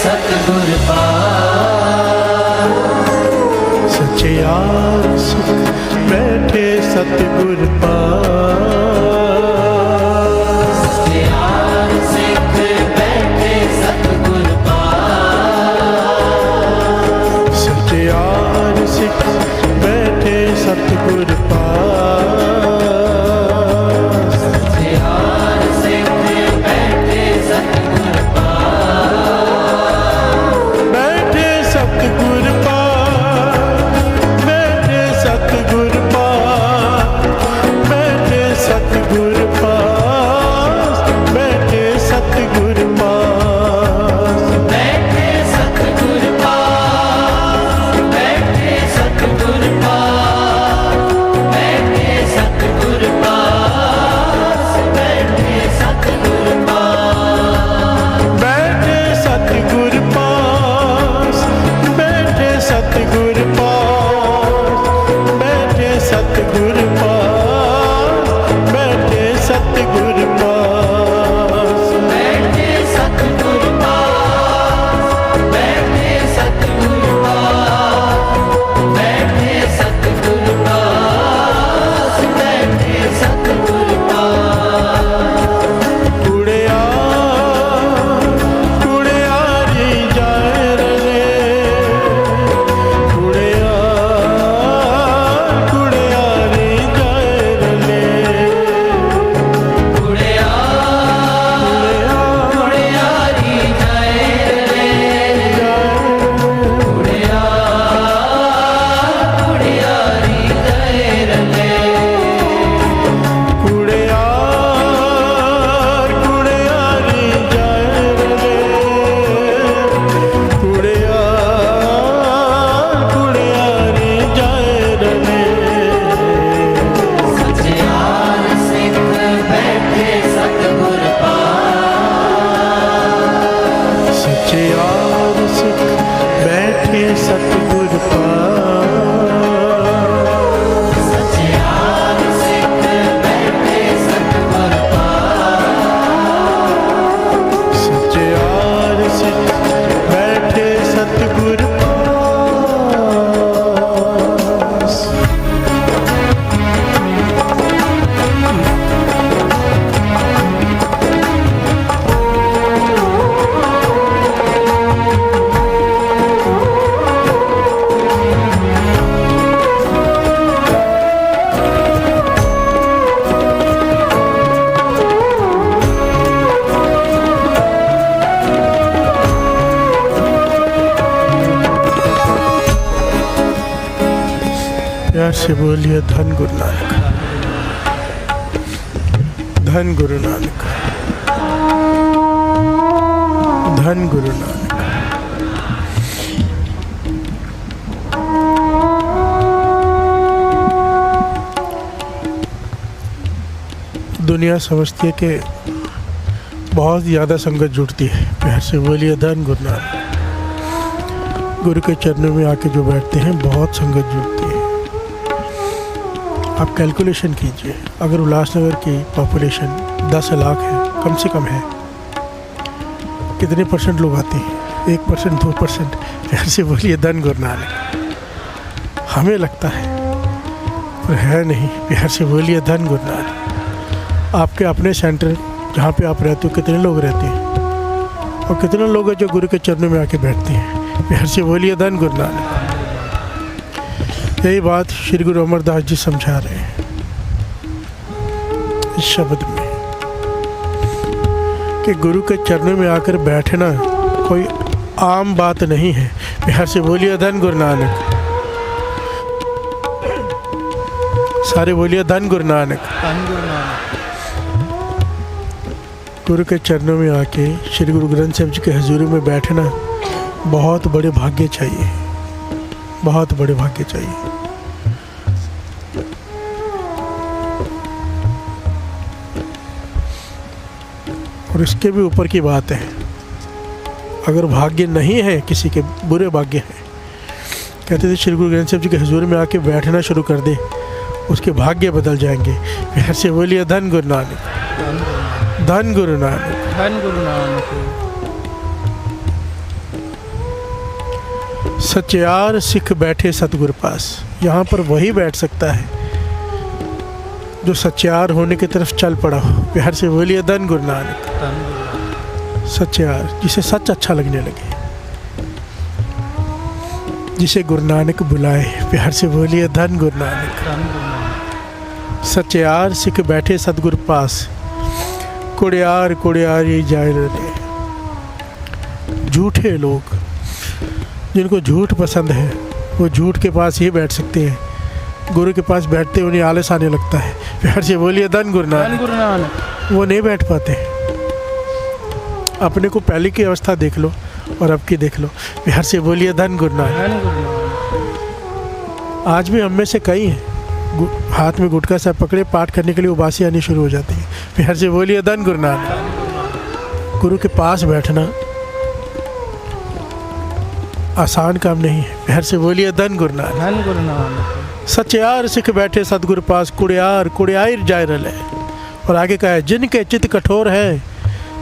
सतगुर पास यार सिख बैठे सतगुर पास सत्यार सिख बैठे सतगुर पास यार सिख बैठे सतगुर पास बैठे सतगुर पास बैठे सतगुर सतगुर पास बैठे सतगुर पास बैठे सतगुर पास बैठे सतगुर पास बैठे सतगुर पास बैठे सतगुर पास बैठे सतगुर पास बैठे सतगुर पास बैठे सतगुर पास बैठे सतगुर पास बैठे सतगुर पास बैठे सतगुर पास बैठे सतगुर पास बैठे सतगुर पास कुड़िया कुड़ियारी जाए रे कुड़िया कुड़ियारी जाए रे कुड़िया कुड़ियारी जाए रे कुड़िया कुड़ियारी जाए रे कुड़िया कुड़ियारी जाए रे कुड़िया कुड़ियारी जाए रे सच्चार सिख बैठे सतगुर पास सच्चार सिख बैठे सतगुर पास सच्चार सिख बैठे सतगुर पास सच्चार सिख बैठे सतगुर पास प्यार से बोलिए धन गुरु नानक धन गुरु नानक धन गुरु नानक दुनिया समझती है कि बहुत ज़्यादा संगत जुड़ती है। प्यार से बोलिए धन गुरु नानक गुरु के चरणों में आके जो बैठते हैं बहुत संगत जुड़ती है। आप कैलकुलेशन कीजिए, अगर उल्लासनगर की पॉपुलेशन 10 लाख है, कम से कम है, कितने परसेंट लोग आते हैं? 1% 2%। प्यार से बोलिए धन गुरु नानक। हमें लगता है पर है नहीं। प्यार से बोलिए धन गुरु नानक। आपके अपने सेंटर जहाँ पे आप रहते हो कितने लोग रहते हैं और कितने लोग हैं जो गुरु के चरणों में आके बैठते हैं? प्यार से बोलिए धन गुरु नानक। यही बात श्री गुरु अमरदास जी समझा रहे हैं इस शब्द में कि गुरु के चरणों में आकर बैठना कोई आम बात नहीं है। प्यार से बोलिए धन गुरु नानक। सारे बोलिए धन गुरु नानक। गुरु के चरणों में आके श्री गुरु ग्रंथ साहिब जी के हजूरी में बैठना बहुत बड़े भाग्य चाहिए, बहुत बड़े भाग्य चाहिए। और इसके भी ऊपर की बात है, अगर भाग्य नहीं है, किसी के बुरे भाग्य हैं, कहते थे श्री गुरु ग्रंथ साहिब जी के हुजूर में आके बैठना शुरू कर दे, उसके भाग्य बदल जाएंगे। प्यार से बोलिए धन गुरु नानक, धन गुरु नानक, धन गुरु नानक। सच्चार सिख बैठे सतगुर पास। यहाँ पर वही बैठ सकता है जो सच्चार होने की तरफ चल पड़ा हो। प्यार से बोलिए धन गुरु नानक, धन गुरु नानक। सच्चार, जिसे सच अच्छा लगने लगे, जिसे गुरु नानक बुलाए। प्यार से बोलिए धन गुरु नानक, धन गुरु नानक। सच्चार सिख बैठे सतगुर पास, कुड़ियार कुड़ियार ये जाए रहे। झूठे लोग जिनको झूठ पसंद है वो झूठ के पास ही बैठ सकते हैं, गुरु के पास बैठते उन्हें आलस आने लगता है। प्यार से बोलिए धन गुरु धन नानक, गुरु नानक। वो नहीं बैठ पाते। अपने को पहले की अवस्था देख लो और अब की देख लो। प्यार से बोलिए धन गुरु नानक। धन गुरु नानक। आज भी हम में से कई हैं हाथ में गुटखा सा पकड़े पाठ करने के लिए उबासी आनी शुरू हो जाती है। प्यार से बोलिए धन गुरु नानक। गुरु के पास बैठना आसान काम नहीं है। प्यार से बोलिए धन गुरु नानक, धन गुरु नानक। सच्चार सिख बैठे सतगुरु पास, कुड़ियार कुड़ियार जाय रले। और आगे कहा है जिनके चित्त कठोर है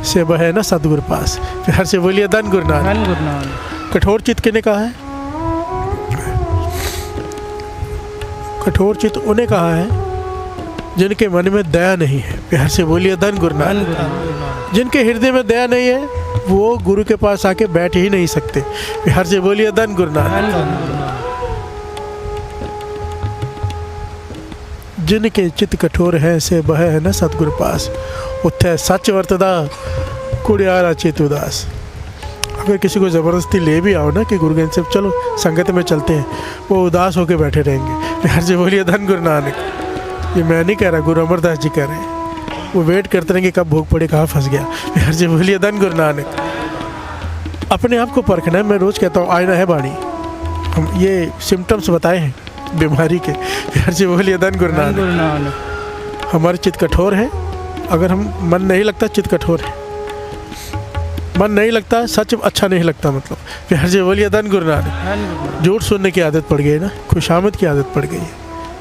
से बहे न सतगुरु पास। प्यार से बोलिए धन गुरु नानक। धन गुरु नानक। कठोर चित्त किने कहा है? कठोर चित्त उन्हें कहा है जिनके मन में दया नहीं है। प्यार से बोलिए धन गुरु धन नानक। गुरु नानक। जिनके हृदय में दया नहीं है वो गुरु के पास आके बैठ ही नहीं सकते। प्यार से बोलिए धन गुरु नानक। धन गुरु नानक। जिनके चित्त कठोर है से बहे है न सतगुरु पास, उत्थे सच वरतदा कुड़ियारा चित उदास। अगर किसी को ज़बरदस्ती ले भी आओ ना कि गुरु ग्रंथ साहिब चलो संगत में चलते हैं, वो उदास होकर बैठे रहेंगे। प्यार से बोलिए धन गुरु नानक। ये मैं नहीं कह रहा, गुरु अमरदास जी कह रहे हैं। वो वेट करते रहेंगे कब भूख पड़े, कहाँ फंस गया। प्यार से बोलिए धन गुरु नानक। अपने आप को परखना है। मैं रोज़ कहता हूँ आईना है बाणी। हम ये सिम्टम्स बताए हैं बीमारी के। प्यार से बोलिए धन गुरु धन नानक। गुरु नानक। हमारे चित्त कठोर है, अगर हम मन नहीं लगता चित्त कठोर है, मन नहीं लगता सच अच्छा नहीं लगता मतलब। प्यार से बोलिए धन गुरु नानक। धन गुरु नानक। झूठ सुनने की आदत पड़ गई है ना, खुशामद की आदत पड़ गई है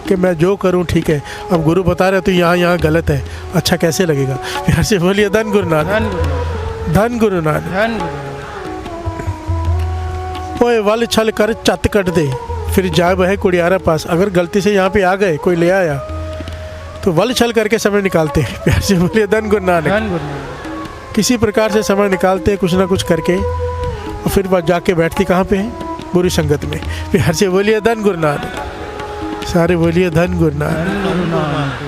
कि मैं जो करूं ठीक है, अब गुरु बता रहे तो यहाँ गलत है, अच्छा कैसे लगेगा। प्यार से बोलिए धन गुरु नानक। धन गुरु नानक। धन गुरु नानक। धन गुरु नानक। ओए वल छल कर चत कट दे, फिर जाए बहे कुड़ियारा पास। अगर गलती से यहाँ पे आ गए, कोई ले आया तो वल छल करके समय निकालते हैं। प्यार से बोलिए धन गुरु नानक। धन गुरु नानक। किसी प्रकार से समय निकालते हैं कुछ ना कुछ करके, और फिर बात जाके बैठती कहाँ पे है? बुरी संगत में। प्यार से बोलिए धन गुरु नानक। सारे बोलिए धन गुरु नानक। धन गुरु नानक।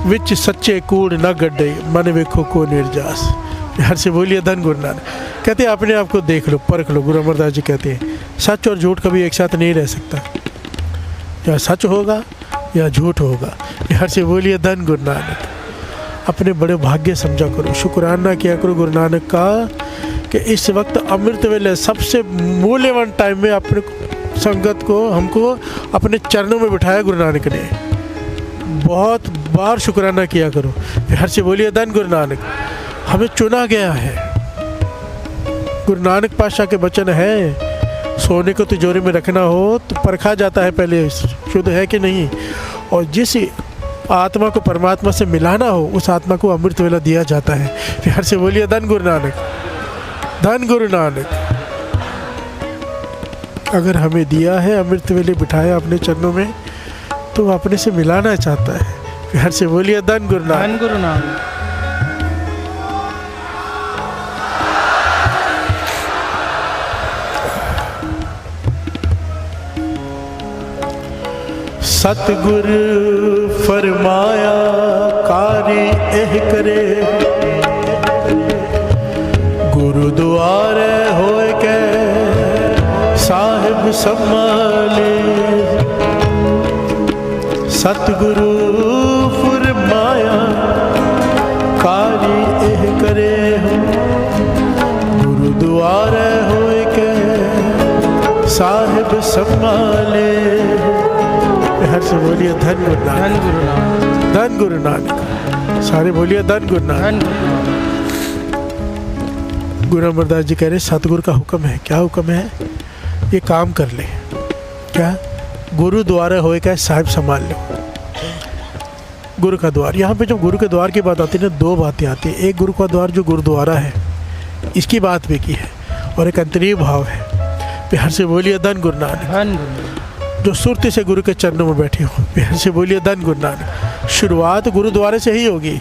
विच सच्चे कूड़ न गड्ढे, मन वेखो को निर्जास। प्यार से बोलिए धन गुरु नानक। कहते हैं अपने आप को देख लो, परख लो। गुरु अमरदास जी कहते हैं सच और झूठ कभी एक साथ नहीं रह सकता, या सच होगा या झूठ होगा। प्यार से बोलिए धन गुरु नानक। अपने बड़े भाग्य समझा करो, शुक्राना किया करो गुरु नानक का कि इस वक्त अमृत वेले सबसे मूल्यवान टाइम में अपने संगत को, हमको अपने चरणों में बिठाया गुरु नानक ने। बहुत बार शुक्राना किया करो। प्यार से बोलिए धन गुरु नानक। हमें चुना गया है। गुरु नानक पातशाह के वचन है, सोने को तिजोरी में रखना हो तो परखा जाता है पहले शुद्ध है कि नहीं, और जिस आत्मा को परमात्मा से मिलाना हो उस आत्मा को अमृत वेला दिया जाता है। प्यार से बोलिए धन गुरु नानक। धन गुरु नानक। अगर हमें दिया है अमृत वेले, बिठाया अपने चरणों में, तो वो अपने से मिलाना चाहता है। प्यार से बोलिए धन गुरु नानक। धन गुरु नानक। सतगुर फरमाया कारी एह करे, गुरुद्वारे होए के साहिब संभाले। सतगुरु फरमाया कारी एह करे, गुरुद्वारे होए के साहिब संभाले। प्यार से बोलिए धन गुरु नानक, धन गुरु नानक, धन गुरु नानक। सारे बोलिए धन गुरु नानक। धन गुरु नानक। गुरु अमरदास जी कह रहे सतगुरु का हुक्म है। क्या हुक्म है? ये काम कर ले। क्या? गुरु द्वारा होए क्या साहिब संभाल लो। गुरु का द्वार, यहाँ पे जब गुरु के द्वार की बात आती है ना, दो बातें आती है। एक गुरु का द्वार जो गुरुद्वारा है, इसकी बात भी की है, और एक अंतरीय भाव है। प्यार से बोलिए धन गुरु नानक। धन गुरु नानक। जो सुरती से गुरु के चरणों में बैठे हो, प्यार से बोलिए धन गुरु नानक। शुरुआत गुरुद्वारे से ही होगी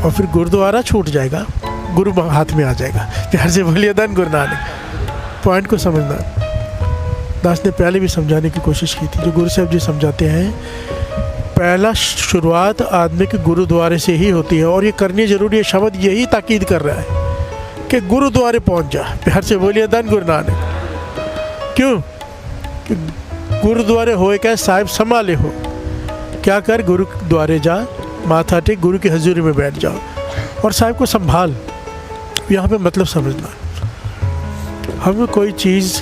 और फिर गुरुद्वारा छूट जाएगा, गुरु हाथ में आ जाएगा। प्यार से बोलिए धन गुरु नानक। पॉइंट को समझना, दास ने पहले भी समझाने की कोशिश की थी। जो गुरु साहब जी समझाते हैं, पहला शुरुआत आदमी के गुरुद्वारे से ही होती है, और ये करनी जरूरी है। शब्द यही ताकीद कर रहा है कि गुरुद्वारे पहुंच जा। प्यार से बोलिए धन गुरु नानक। क्यों? कि गुरुद्वारे होए क्या साहिब संभाले हो। क्या कर? गुरुद्वारे जा, माथा टेक, गुरु की हजूरी में बैठ जाओ और साहिब को संभाल। यहाँ पे मतलब समझना, हमें कोई चीज़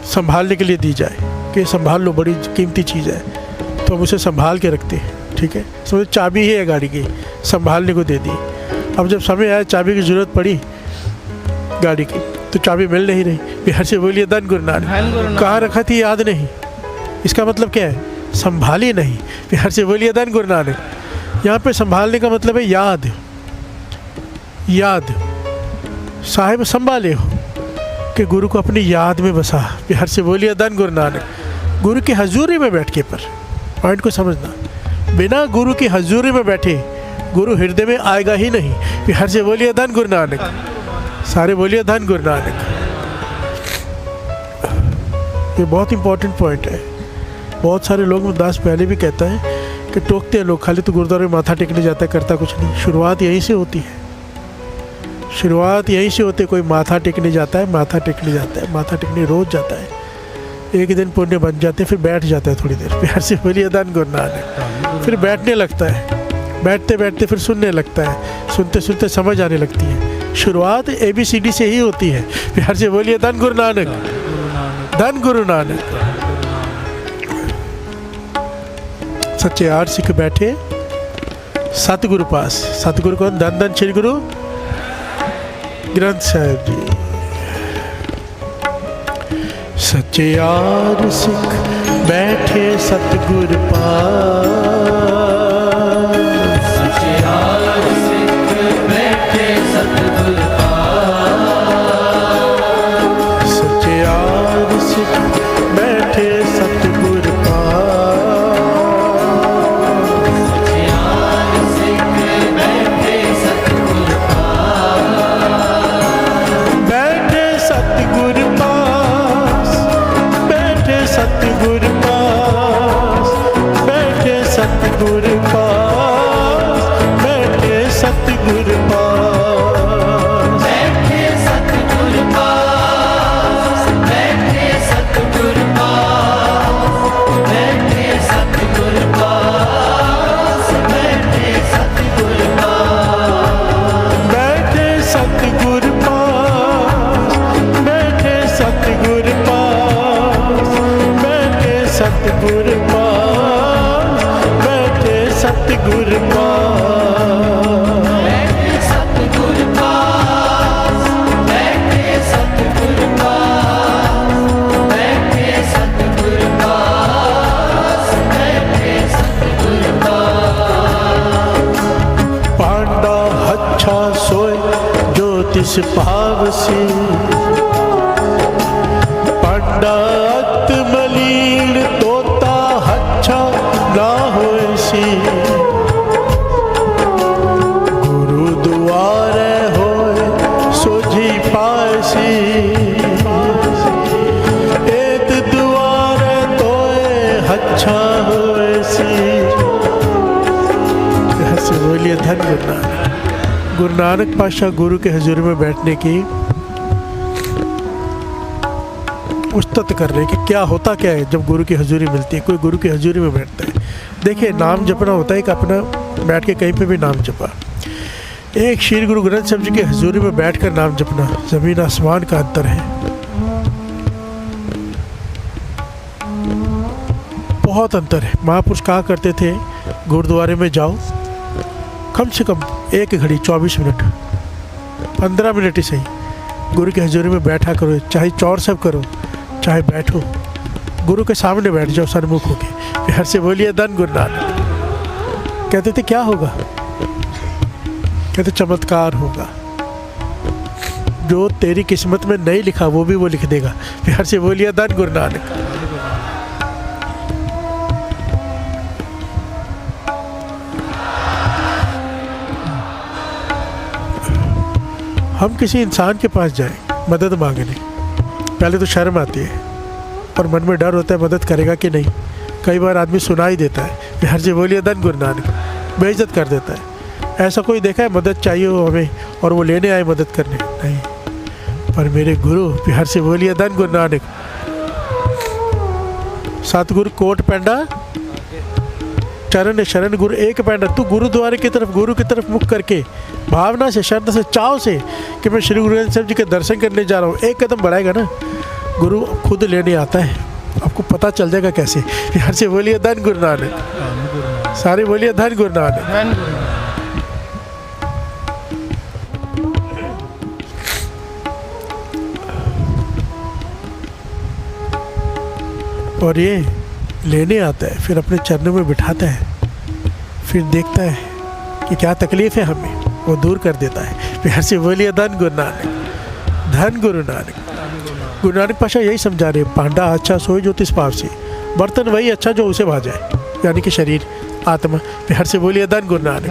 संभालने के लिए दी जाए कि संभाल लो, बड़ी कीमती चीज़ है, तो हम उसे संभाल के रखते हैं। ठीक है, समझो चाबी ही है गाड़ी की, संभालने को दे दी। अब जब समय आया, चाबी की ज़रूरत पड़ी गाड़ी की, तो चाबी मिल नहीं रही। प्यार से बोलिए धन गुरु नानक। धन गुरु नानक। कहाँ रखा थी याद नहीं। इसका मतलब क्या है? संभाली नहीं। प्यार से बोलिए धन गुरु नानक। यहाँ पे संभालने का मतलब है याद। याद साहिब संभाले हो कि गुरु को अपनी याद में बसा। प्यार से बोलिए धन गुरु नानक। गुरु की हजूरी में बैठ के, पर पॉइंट को समझना, बिना गुरु की हजूरी में बैठे गुरु हृदय में आएगा ही नहीं। प्यार से बोलिए धन गुरु नानक। सारे बोलिए धन गुरु नानक। ये बहुत इंपॉर्टेंट पॉइंट है। बहुत सारे लोग, दास पहले भी कहता है कि टोकते हैं लोग, खाली तो गुरुद्वारे में माथा टेकने जाता है, करता कुछ नहीं। शुरुआत यहीं से होती है, शुरुआत यहीं से होती है। कोई माथा टेकने जाता है, माथा टेकने जाता है, माथा टेकने रोज जाता है, एक दिन पुण्य बन जाते हैं, फिर बैठ जाता है थोड़ी देर। प्यार से बोलिए धन गुरु नानक। फिर बैठने लगता है, बैठते बैठते फिर सुनने लगता है, सुनते सुनते समझ आने लगती है। शुरुआत ABCD से ही होती है। प्यार से बोलिए धन गुरु नानक, धन गुरु नानक। सच्चे 8 सिख बैठे सतगुरु पास। सतगुरु कौन? धन धन श्री गुरु ग्रंथ साहिब जी। सच्चे 8 सिख बैठे सतगुरु पास। सच्चे 8 सिख बैठे सतगुर पास। सच्चे 8 सिख बैठे सतगुरु पास। सच्चे 8 सिख बैठे सतगुर पास। बैठे सतगुरु पास, बैठे सतगुरु पास, बैठे सतगुरु पास, बैठे सतगुरु पास। बैठे सतगुर पास। बैठे सतगुर पास। बैठे सतगुर पास। बैठे सतगुर पास। बैठे सतगुरु पास, बैठे सतगुरु पास, बैठे सतगुरु पास, बैठे सतगुरु पास। बैठे सतगुर पास। बैठे सतगुर पास। बैठे सतगुर पास। बैठे सतगुर पास। पांडा अच्छा सोए ज्योतिष भाव से। पांडा मलीन तोता अच्छा ना होए सी। गुरु दुआरे होए सोझी पासी। एत दुआरे तोए अच्छा होए सी। ऐसे बोलिए धन गुरु नानक। गुरु नानक पातशाह गुरु के हजूरी में बैठने की उस्तत कर रहे हैं कि क्या होता क्या है जब गुरु की हजूरी मिलती है। कोई गुरु की हजूरी में बैठता है, देखिए नाम जपना होता है कि अपना बैठ के कहीं पे भी नाम जपा। एक श्री गुरु ग्रंथ साहिब जी की हजूरी में बैठकर नाम जपना, जमीन आसमान का अंतर है। बहुत अंतर है। महापुरुष कहा करते थे गुरुद्वारे में जाओ, कम से कम 1 घड़ी 24 मिनट 15 मिनट ही सही गुरु की हजूरी में बैठा करो, चाहे चौर सब करो, चाहे बैठो, गुरु के सामने बैठ जाओ सन्मुख होके। बिहार से बोलिए धन गुरु नानक। कहते थे क्या होगा? कहते चमत्कार होगा। जो तेरी किस्मत में नहीं लिखा वो भी वो लिख देगा। बिहार से बोलिए धन गुरु नानक। हम किसी इंसान के पास जाएं मदद मांगने, पहले तो शर्म आती है और मन में डर होता है मदद करेगा कि नहीं। कई बार आदमी सुना ही देता है, बिहार से बोलिए धन गुरु नानक, बेइज्जत कर देता है। ऐसा कोई देखा है मदद चाहिए हो हमें और वो लेने आए मदद करने? नहीं। पर मेरे गुरु, बिहार से बोलिए धन गुरु नानक। सतगुरु कोट पैंडा चरण शरण गुरु एक पैंडा। तू गुरुद्वारे की तरफ, गुरु की तरफ मुख करके भावना से, श्रद्धा से, चाव से कि मैं श्री गुरु ग्रंथ साहिब जी के दर्शन करने जा रहा हूँ, एक कदम बढ़ाएगा ना, गुरु खुद लेने आता है। आपको पता चल जाएगा कैसे। यहाँ से बोलिए धन गुरु नानक। सारे बोलिए धन गुरु नानक। और ये लेने आता है, फिर अपने चरणों में बिठाता है, फिर देखता है कि क्या तकलीफ है हमें, वो दूर कर देता है। फिर से बोलिए धन गुरु नानक, धन गुरु नानक। गुरु नानक पाशा यही समझा रहे, पांडा अच्छा सोए जो तिस पाप से, बर्तन वही अच्छा जो उसे भाजाए, यानी कि शरीर आत्मा। फिर से बोलिए धन गुरु नानक।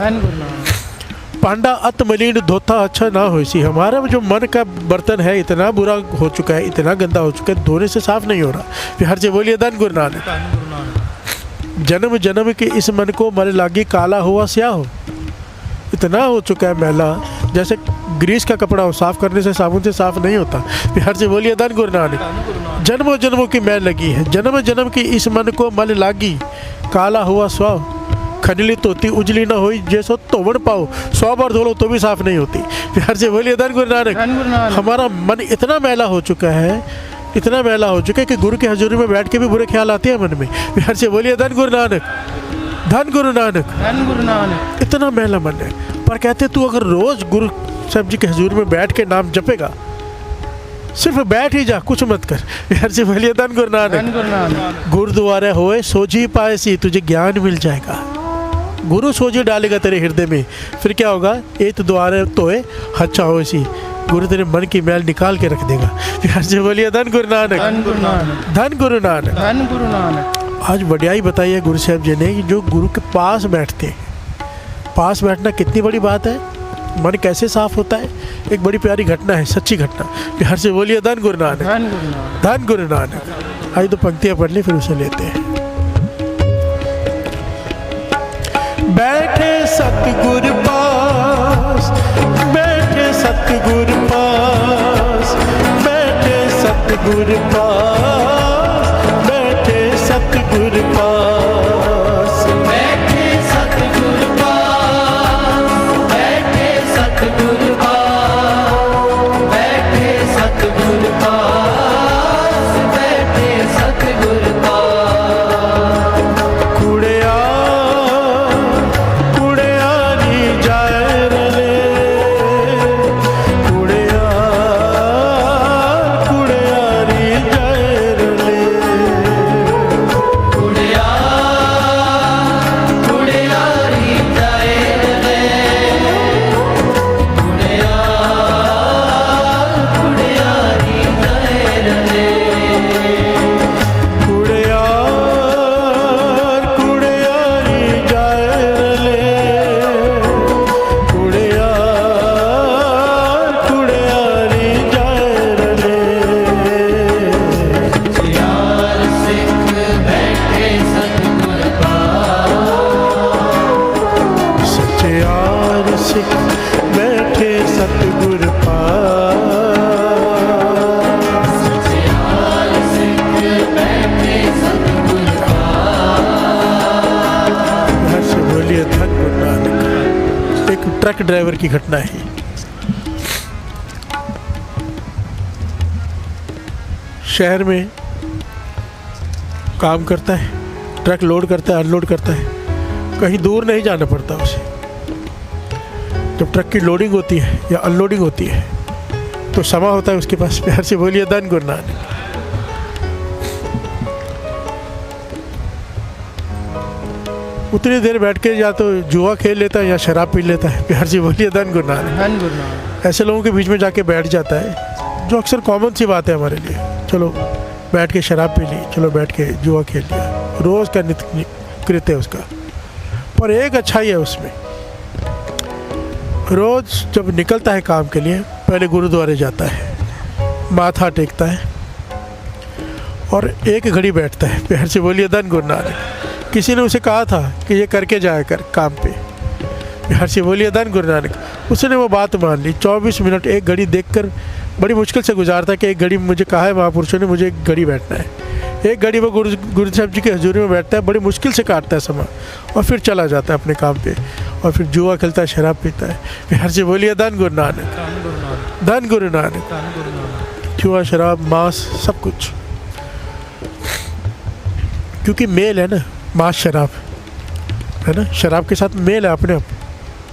पांडा अत मलिन धोता अच्छा ना हो सी। हमारा जो मन का बर्तन है इतना बुरा हो चुका है, इतना गंदा हो चुका है, धोने से साफ नहीं हो रहा। बिहार से बोलिए धन गुरु नानक। जन्म जन्म के इस मन को मल लागी, काला हुआ स्याह हो। इतना हो चुका है मैला, जैसे ग्रीस का कपड़ा हो, साफ करने से साबुन से साफ नहीं होता। बिहार से बोलिए धन गुरु नानक। जन्मों जन्मों की मैल लगी है, जन्म जन्म की इस मन को मल लागी, काला हुआ स्वाह। खनली तोती उजली ना हुई, जैसो तोड़ पाओ, 100 बार धो लो तो भी साफ नहीं होती। बिहार से बोलिए धन गुरु नानक। हमारा मन इतना मैला हो चुका है, इतना मैला हो चुका है कि गुरु की हजूरी में बैठ के भी बुरे ख्याल आते हैं मन में। बिहार से बोलिए धन गुरु नानक, धन गुरु नानक, धन गुरु नानक। इतना मैला मन है, पर कहते तू अगर रोज गुरु साहब जी की हजूरी में बैठ के नाम जपेगा, सिर्फ बैठ ही जा, कुछ मत कर। बिहार से बोलिए धन गुरु नानक। गुरुद्वारे होए सोझी पाए सी, तुझे ज्ञान मिल जाएगा। गुरु सोझी डालेगा तेरे हृदय में, फिर क्या होगा? एक द्वारे तोए अच्छा हो सी, गुरु तेरे मन की मैल निकाल के रख देगा। फिर से बोलिए धन गुरु नानक, धन गुरु नानक, धन गुरु नानक, धन गुरु नानक। आज बढ़ियाई बताई है गुरु साहब जी ने कि जो गुरु के पास बैठते हैं, पास बैठना कितनी बड़ी बात है, मन कैसे साफ होता है। एक बड़ी प्यारी घटना है, सच्ची घटना। बिहार से बोलिए धन गुरु नानक, धन गुरु नानक, धन गुरु नानक। आज तो पंक्तियाँ पढ़ ली, फिर उसे लेते हैं। बैठे सतगुर पास, बैठे सतगुर पास, बैठे सतगुर पास, बैठे सतगुर पास, बैठे सतगुर पास, बैठे सतगुर पास, बैठे सतगुर पास, बैठे सतगुर पास। कुड़िया ट्रक ड्राइवर की घटना है। शहर में काम करता है, ट्रक लोड करता है, अनलोड करता है, कहीं दूर नहीं जाना पड़ता उसे। जब ट्रक की लोडिंग होती है या अनलोडिंग होती है तो समा होता है उसके पास। प्यार से बोलिए धन गुरु नानक। उतनी देर बैठ के या तो जुआ खेल लेता है या शराब पी लेता है। प्यार से बोलिए धन गुरु नानक। धन गुरु नानक। ऐसे लोगों के बीच में जाके बैठ जाता है, जो अक्सर कॉमन सी बात है हमारे लिए। चलो बैठ के शराब पी ली, चलो बैठ के जुआ खेल लिया, रोज़ का नित्य कृत्य है उसका। पर एक अच्छाई है उसमें, रोज़ जब निकलता है काम के लिए पहले गुरुद्वारे जाता है, माथा टेकता है और एक घड़ी बैठता है। प्यार से बोलिए धन गुरु नानक। किसी ने उसे कहा था कि ये करके जाया कर काम पे। प्यार से बोलिए धन गुरु नानक। उसने वो बात मान ली। 24 मिनट एक घड़ी देखकर बड़ी मुश्किल से गुजारता कि एक घड़ी मुझे कहा है महापुरुषों ने, मुझे एक घड़ी बैठना है। एक घड़ी वो गुरु साहब जी के हजूरी में बैठता है, बड़ी मुश्किल से काटता है समय और फिर चला जाता है अपने काम पे और फिर जुआ खेलता है, शराब पीता है। प्यार से बोलिए धन गुरु नानक। धन गुरु नानक। जुआ, शराब, मांस, सब कुछ, क्योंकि मेल है ना, मांस शराब है ना, शराब के साथ मेल है अपने आप।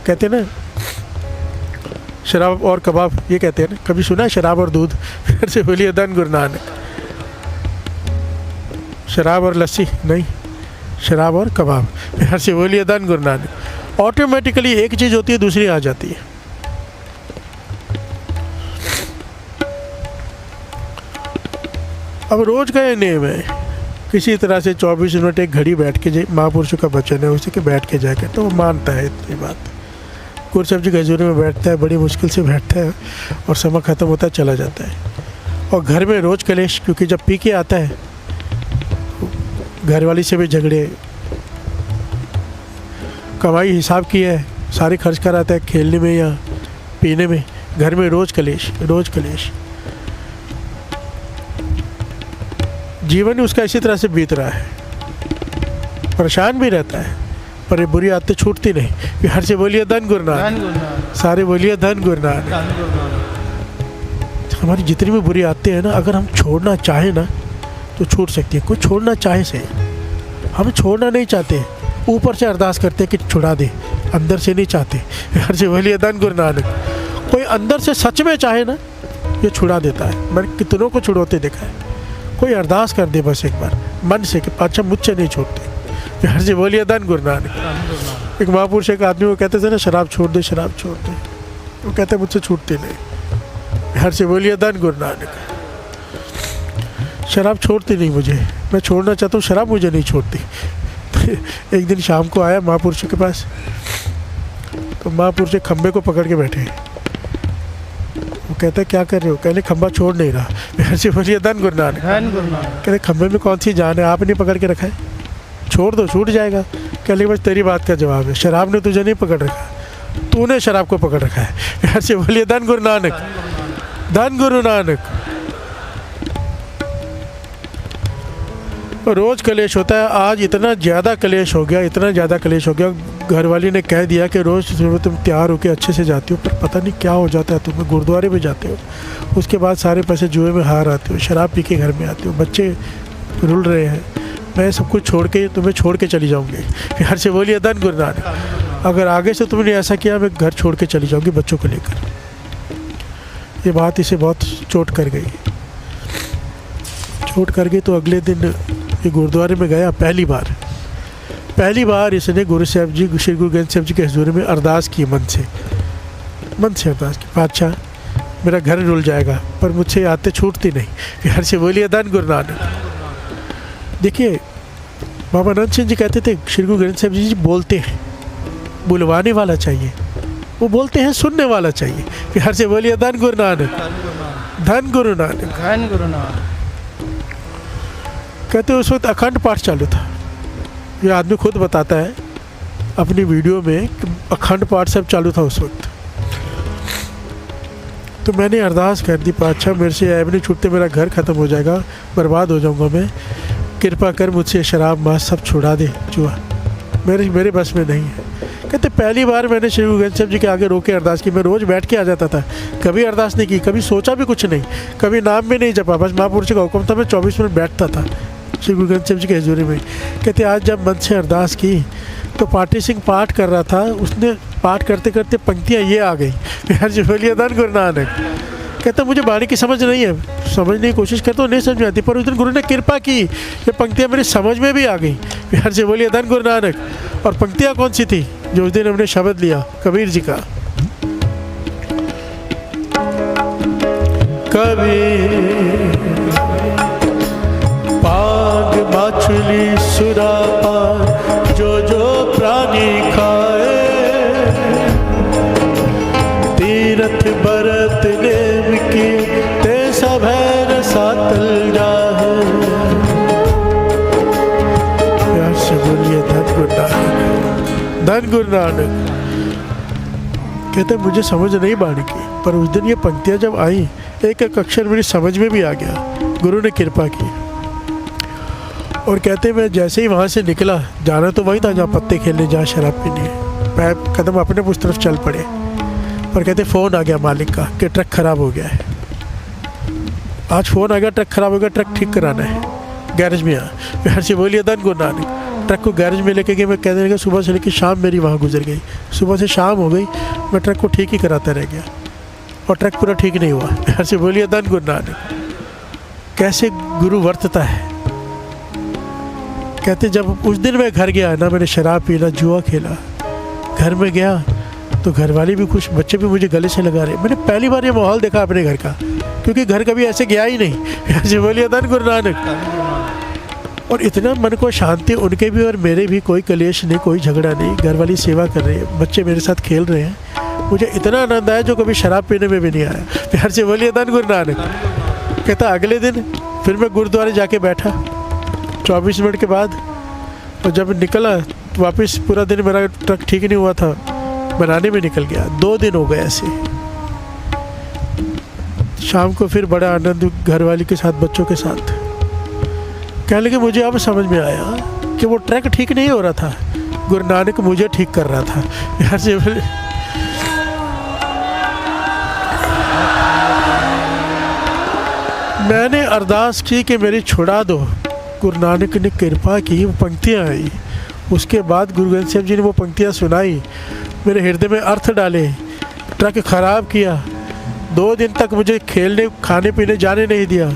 कहते हैं ना शराब और कबाब, ये कहते हैं ना, कभी सुना है शराब और दूध? फिर से बोलिए धन गुरु नानक। शराब और लस्सी नहीं, शराब और कबाब। फिर से बोलिए धन गुरु नानक। ऑटोमेटिकली एक चीज़ होती है दूसरी आ जाती है। अब रोज का ये नियम है, किसी तरह से 24 मिनट एक घड़ी बैठ के, महापुरुषों का वचन है उसे कि बैठ के जाकर, तो वो मानता है इतनी बात। गुरु साहब जी के हजूरी में बैठता है, बड़ी मुश्किल से बैठता है और समय ख़त्म होता है, चला जाता है। और घर में रोज़ कलेश, क्योंकि जब पी के आता है घरवाली से भी झगड़े, कमाई हिसाब की है, सारे खर्च कर आता है खेलने में या पीने में। घर में रोज़ कलेश, रोज़ कलेश। जीवन उसका इसी तरह से बीत रहा है, परेशान भी रहता है, पर ये बुरी आदतें छूटती नहीं। बिहार से बोलिए धन गुरु नानक। सारे बोलिए धन गुरु नानक। हमारी जितनी भी बुरी आदतें हैं ना, अगर हम छोड़ना चाहें ना तो छूट सकती है। कोई छोड़ना चाहे से, हम छोड़ना नहीं चाहते, ऊपर से अरदास करते कि छुड़ा दे, अंदर से नहीं चाहते। बिहार से बोलिए धन गुरु नानक। कोई अंदर से सच में चाहे ना, ये छुड़ा देता है। मैंने कितनों को छुड़ाते देखा है। कोई अरदास कर दे बस एक बार मन से कि अच्छा मुझसे नहीं छोड़ते। प्यार से बोलिए धन गुरु नानक। एक महापुरुष एक आदमी को कहते थे ना, शराब छोड़ दे, शराब छोड़ दे। वो कहते मुझसे छूटती नहीं। प्यार से बोलिए धन गुरु नानक। शराब छोड़ती नहीं मुझे, मैं छोड़ना चाहता हूँ, शराब मुझे नहीं छोड़ती। एक दिन शाम को आया महापुरुषों के पास, तो महापुरुष एक खंबे को पकड़ के बैठे। वो कहते क्या कर रहे हो? कहने खंबा छोड़ नहीं रहा। प्यार से बोलिए धन गुरु नानक। कहते खंबे में कौन सी जान है, आपने पकड़ के रखा है, छोड़ दो छूट जाएगा। कहले बस तेरी बात का जवाब है, शराब ने तुझे नहीं पकड़ रखा, तूने शराब को पकड़ रखा है। प्यार से बोलिए धन गुरु नानक। धन गुरु नानक। रोज़ कलेश होता है। आज इतना ज़्यादा कलेश हो गया, इतना ज़्यादा कलेश हो गया, घरवाली ने कह दिया कि रोज़ तुम तैयार होकर अच्छे से जाती हो, पर पता नहीं क्या हो जाता है तुम्हें। गुरुद्वारे में जाते हो, उसके बाद सारे पैसे जुए में हार आते हो, शराब पी के घर में आते हो, बच्चे रुल रहे हैं, मैं सब कुछ छोड़ के तुम्हें छोड़ के चली जाऊँगी। प्यार से बोलिए धन गुरु नानक। अगर आगे से तुमने ऐसा किया, मैं घर छोड़ के चली जाऊँगी बच्चों को लेकर। ये बात इसे बहुत चोट कर गई। तो अगले दिन ये गुरुद्वारे में गया। पहली बार इसने गुरु साहब जी, श्री गुरु ग्रंथ साहब जी के हजूरी में अरदास की, मन से अरदास की, बादशाह मेरा घर रुल जाएगा पर मुझसे आते छूटती नहीं। प्यार से बोलिए धन गुरु नानक। देखिए बाबा नंद सिंह जी कहते थे, श्री गुरु ग्रंथ साहब जी बोलते हैं, बुलवाने वाला चाहिए, वो बोलते हैं सुनने वाला चाहिए। प्यार से बोलिए धन गुरु नानक। धन गुरु नानक। धन गुरु नानक। कहते उस वक्त अखंड पाठ चालू था। ये आदमी खुद बताता है अपनी वीडियो में कि अखंड पाठ सब चालू था उस वक्त। तो मैंने अरदास कर दी, अच्छा मेरे से ऐब नहीं छूटते, मेरा घर ख़त्म हो जाएगा, बर्बाद हो जाऊंगा मैं, कृपा कर मुझसे शराब मांस सब छुड़ा दे, जुआ मेरे बस में नहीं है। कहते पहली बार मैंने श्री गुरु ग्रंथ साहब जी के आगे रोके अरदास की। मैं रोज़ बैठ के आ जाता था, कभी अरदास नहीं की, कभी सोचा भी कुछ नहीं, कभी नाम भी नहीं जपा, बस महापुरुष का हुक्म था, मैं 24 मिनट बैठता था, श्री गुरु ग्रंथ साहिब जी की हजूरी में। कहते आज जब मन से अरदास की तो पाटी सिंह पाठ कर रहा था, उसने पाठ करते करते पंक्तियाँ ये आ गई, यार जी बोलिए धन गुरु नानक। कहता मुझे बाणी की समझ नहीं है, समझने की कोशिश करता हूँ नहीं समझ में आती, पर उस दिन गुरु ने कृपा की, ये पंक्तियाँ मेरी समझ में भी आ गई। यार से बोलिए धन गुरु नानक। और पंक्तियाँ कौन सी थी जो उस दिन हमने शब्द लिया? कबीर जी का, कबीर पाग मछली सुरा पार जो जो प्राणी खाए, तीरथ बरत नेम की ते सब है सातल जाए। यार से बोलिए धन गुरु नानक, धन गुरु नानक। कहते मुझे समझ नहीं बाणी की, पर उस दिन ये पंक्तियाँ जब आई एक एक अक्षर मेरी समझ में भी आ गया, गुरु ने कृपा की। और कहते मैं जैसे ही वहाँ से निकला, जाना तो वहीं था जहाँ पत्ते खेलने, जहाँ शराब पीने, मैं कदम अपने उस तरफ चल पड़े। पर कहते फ़ोन आ गया मालिक का कि ट्रक ख़राब हो गया है। आज फ़ोन आ गया ट्रक ख़राब हो गया, ट्रक ठीक कराना है, गैरेज में आ। फिर से बोलिए धन गुरु नानक। ट्रक को गैरेज में लेके गए, मैं कहने लगा सुबह से लेकर शाम मेरी वहाँ गुजर गई, सुबह से शाम हो गई, मैं ट्रक को ठीक ही कराता रह गया और ट्रक पूरा ठीक नहीं हुआ। फिर से बोलिए धन गुरु नानक। कैसे गुरु वर्तता है। कहते जब उस दिन मैं घर गया ना, मैंने शराब पी ना जुआ खेला, घर में गया तो घर वाले भी खुश, बच्चे भी मुझे गले से लगा रहे। मैंने पहली बार ये माहौल देखा अपने घर का, क्योंकि घर कभी ऐसे गया ही नहीं। ऐसे बोलिए धन गुरु नानक। और इतना मन को शांति, उनके भी और मेरे भी, कोई कलेश नहीं, कोई झगड़ा नहीं, घर वाली सेवा कर रहे हैं, बच्चे मेरे साथ खेल रहे हैं। मुझे इतना आनंद आया जो कभी शराब पीने में भी नहीं आया। प्यार से बोलिए धन गुरु नानक। कहता अगले दिन फिर मैं गुरुद्वारे जाके बैठा 24 मिनट के बाद, और जब निकला वापस पूरा दिन मेरा ट्रक ठीक नहीं हुआ था, बनाने में निकल गया। 2 दिन हो गए ऐसे। शाम को फिर बड़ा आनंद घर वाली के साथ, बच्चों के साथ। कहने लगे मुझे अब समझ में आया कि वो ट्रक ठीक नहीं हो रहा था, गुरु नानक मुझे ठीक कर रहा था। यार से बोले मैंने अरदास की कि मेरी छुड़ा दो, गुरु नानक ने कृपा की, वो पंक्तियाँ आई। उसके बाद गुरु ग्रंथ साहिब जी ने वो पंक्तियाँ सुनाई, मेरे हृदय में अर्थ डाले, ट्रक ख़राब किया, 2 दिन तक मुझे खेलने खाने पीने जाने नहीं दिया,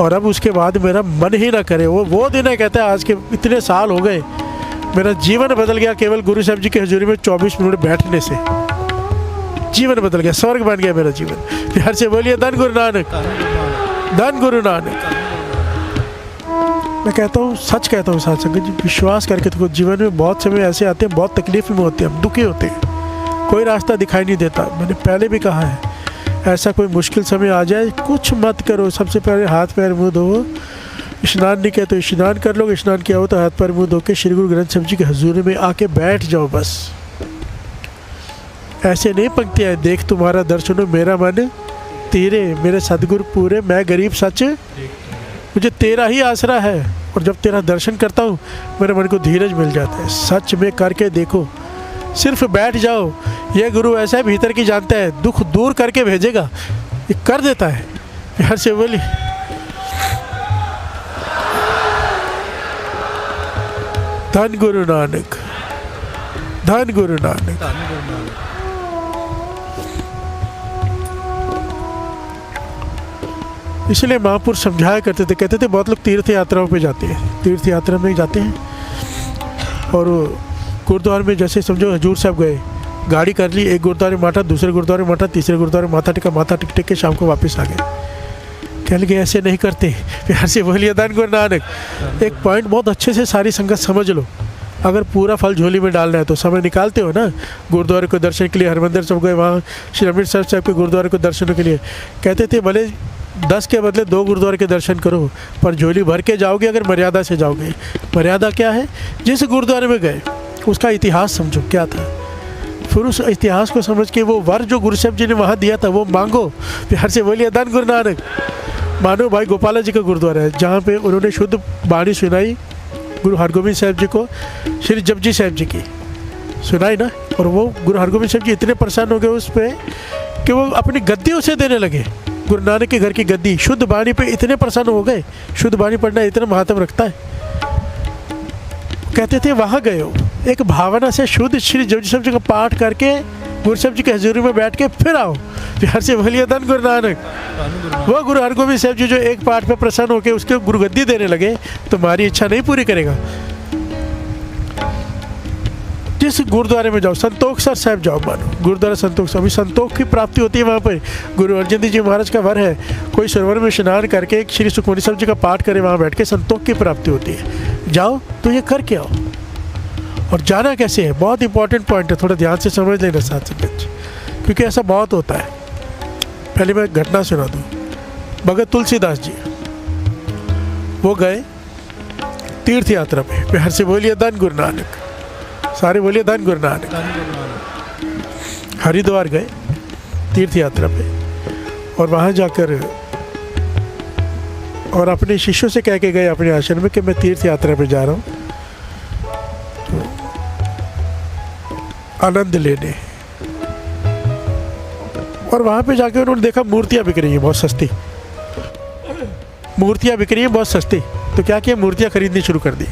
और अब उसके बाद मेरा मन ही ना करे। वो दिन है, कहता है आज के इतने साल हो गए, मेरा जीवन बदल गया केवल गुरु साहब जी की हजूरी में 24 मिनट बैठने से। जीवन बदल गया, स्वर्ग बन गया मेरा जीवन। प्यार से बोलिए धन गुरु नानक, धन गुरु नानक। मैं कहता हूँ, सच कहता हूँ साथ संगत जी, विश्वास करके देखो, जीवन में बहुत समय ऐसे आते हैं, बहुत तकलीफ में होते हैं, हम दुखी होते हैं, कोई रास्ता दिखाई नहीं देता। मैंने पहले भी कहा है, ऐसा कोई मुश्किल समय आ जाए, कुछ मत करो, सबसे पहले हाथ पैर मुँह धो। स्नान नहीं किया तो स्नान कर लो, स्नान किया हो तो हाथ पैर मुँह धो के श्री गुरु ग्रंथ साहिब जी की हजूरी में आके बैठ जाओ बस। ऐसे नहीं पंक्तियाँ, देख तुम्हारा दर्शन हो मेरा मन तेरे, मेरे सदगुरु पूरे, मैं गरीब सच, मुझे तेरा ही आसरा है। और जब तेरा दर्शन करता हूँ मेरे मन को धीरज मिल जाता है। सच में करके देखो, सिर्फ बैठ जाओ, ये गुरु ऐसा है भीतर की जानता है, दुख दूर करके भेजेगा, ये कर देता है। प्यार से बोली धन गुरु नानक, धन गुरु नानक। इसलिए महापुरुष समझाया करते थे, कहते थे बहुत लोग तीर्थ यात्राओं पे जाते हैं, तीर्थ यात्रा में जाते हैं, और गुरुद्वारे में जैसे समझो हजूर साहब गए, गाड़ी कर ली, एक गुरुद्वारे में माथा, दूसरे गुरुद्वारे में माथा, तीसरे गुरुद्वारे में माथा टेका, माथा टिक टिक के शाम को वापस आ गए। कहने लगे ऐसे नहीं करते। प्यार से बोलिए धन गुरु नानक। एक पॉइंट बहुत अच्छे से सारी संगत समझ लो, अगर पूरा फल झोली में डालना है तो समय निकालते हो ना, गुरुद्वारे को दर्शन के लिए हरमंदिर साहब गए, वहाँ श्री अमृतसर साहब के गुरुद्वारे को दर्शन के लिए कहते थे भले 10 के बदले 2 गुरुद्वारे के दर्शन करो, पर झोली भर के जाओगे अगर मर्यादा से जाओगे। मर्यादा क्या है? जिस गुरुद्वारे में गए उसका इतिहास समझो क्या था, फिर उस इतिहास को समझ के वो वर जो गुरु साहब जी ने वहाँ दिया था वो मांगो। प्यार से बोलिए धन गुरु नानक। मानो भाई गोपाला जी का गुरुद्वारा है, जहाँ पे उन्होंने शुद्ध बाणी सुनाई गुरु हरगोबिंद साहब जी को, श्री जपजी साहब जी की सुनाई ना, और वो गुरु हरगोबिंद साहब जी इतने प्रसन्न हो गए उस पर कि वो अपनी गद्दी उसे देने लगे। गुरु नानक के घर की गद्दी, शुद्ध बाणी पे इतने प्रसन्न हो गए। शुद्ध बाणी पढ़ना इतना महत्व रखता है। कहते थे वहाँ गए हो, एक भावना से शुद्ध श्री जपजी साहब जी का पाठ करके गुरु साहब जी की हजूरी में बैठ के फिर आओ। प्यार से बोलिए धन गुरु नानक। वो गुरु हरगोबिंद साहब जी जो एक पाठ पे प्रसन्न होकर उसके गुरु गद्दी देने लगे, तुम्हारी इच्छा नहीं पूरी करेगा। जिस गुरुद्वारे में जाओ, संतोख सर साहब जाओ, मानो गुरुद्वारा संतोख सर, अभी संतोख की प्राप्ति होती है वहाँ पर। गुरु अर्जन देव जी महाराज का वर है, कोई सरोवर में स्नान करके श्री सुखमनी साहब जी का पाठ करे, वहाँ बैठ के संतोख की प्राप्ति होती है। जाओ तो ये करके आओ। और जाना कैसे है, बहुत इंपॉर्टेंट पॉइंट है, थोड़ा ध्यान से समझ लेना साथ संगत, क्योंकि ऐसा बहुत होता है। पहले मैं घटना सुना दूँ। भगत तुलसीदास जी वो गए तीर्थ यात्रा पे। प्यार से बोलिए धन गुरु नानक। सारे बोलिए धन गुरु नानक। हरिद्वार गए तीर्थ यात्रा पे, और वहाँ जाकर और अपने शिष्यों से कह के गए अपने आश्रम में कि मैं तीर्थ यात्रा पे जा रहा हूँ तो आनंद लेने। और वहाँ पे जाके उन्होंने देखा मूर्तियाँ बिक रही हैं बहुत सस्ती, मूर्तियाँ बिक रही हैं बहुत सस्ती। तो क्या किया, मूर्तियाँ खरीदनी शुरू कर दी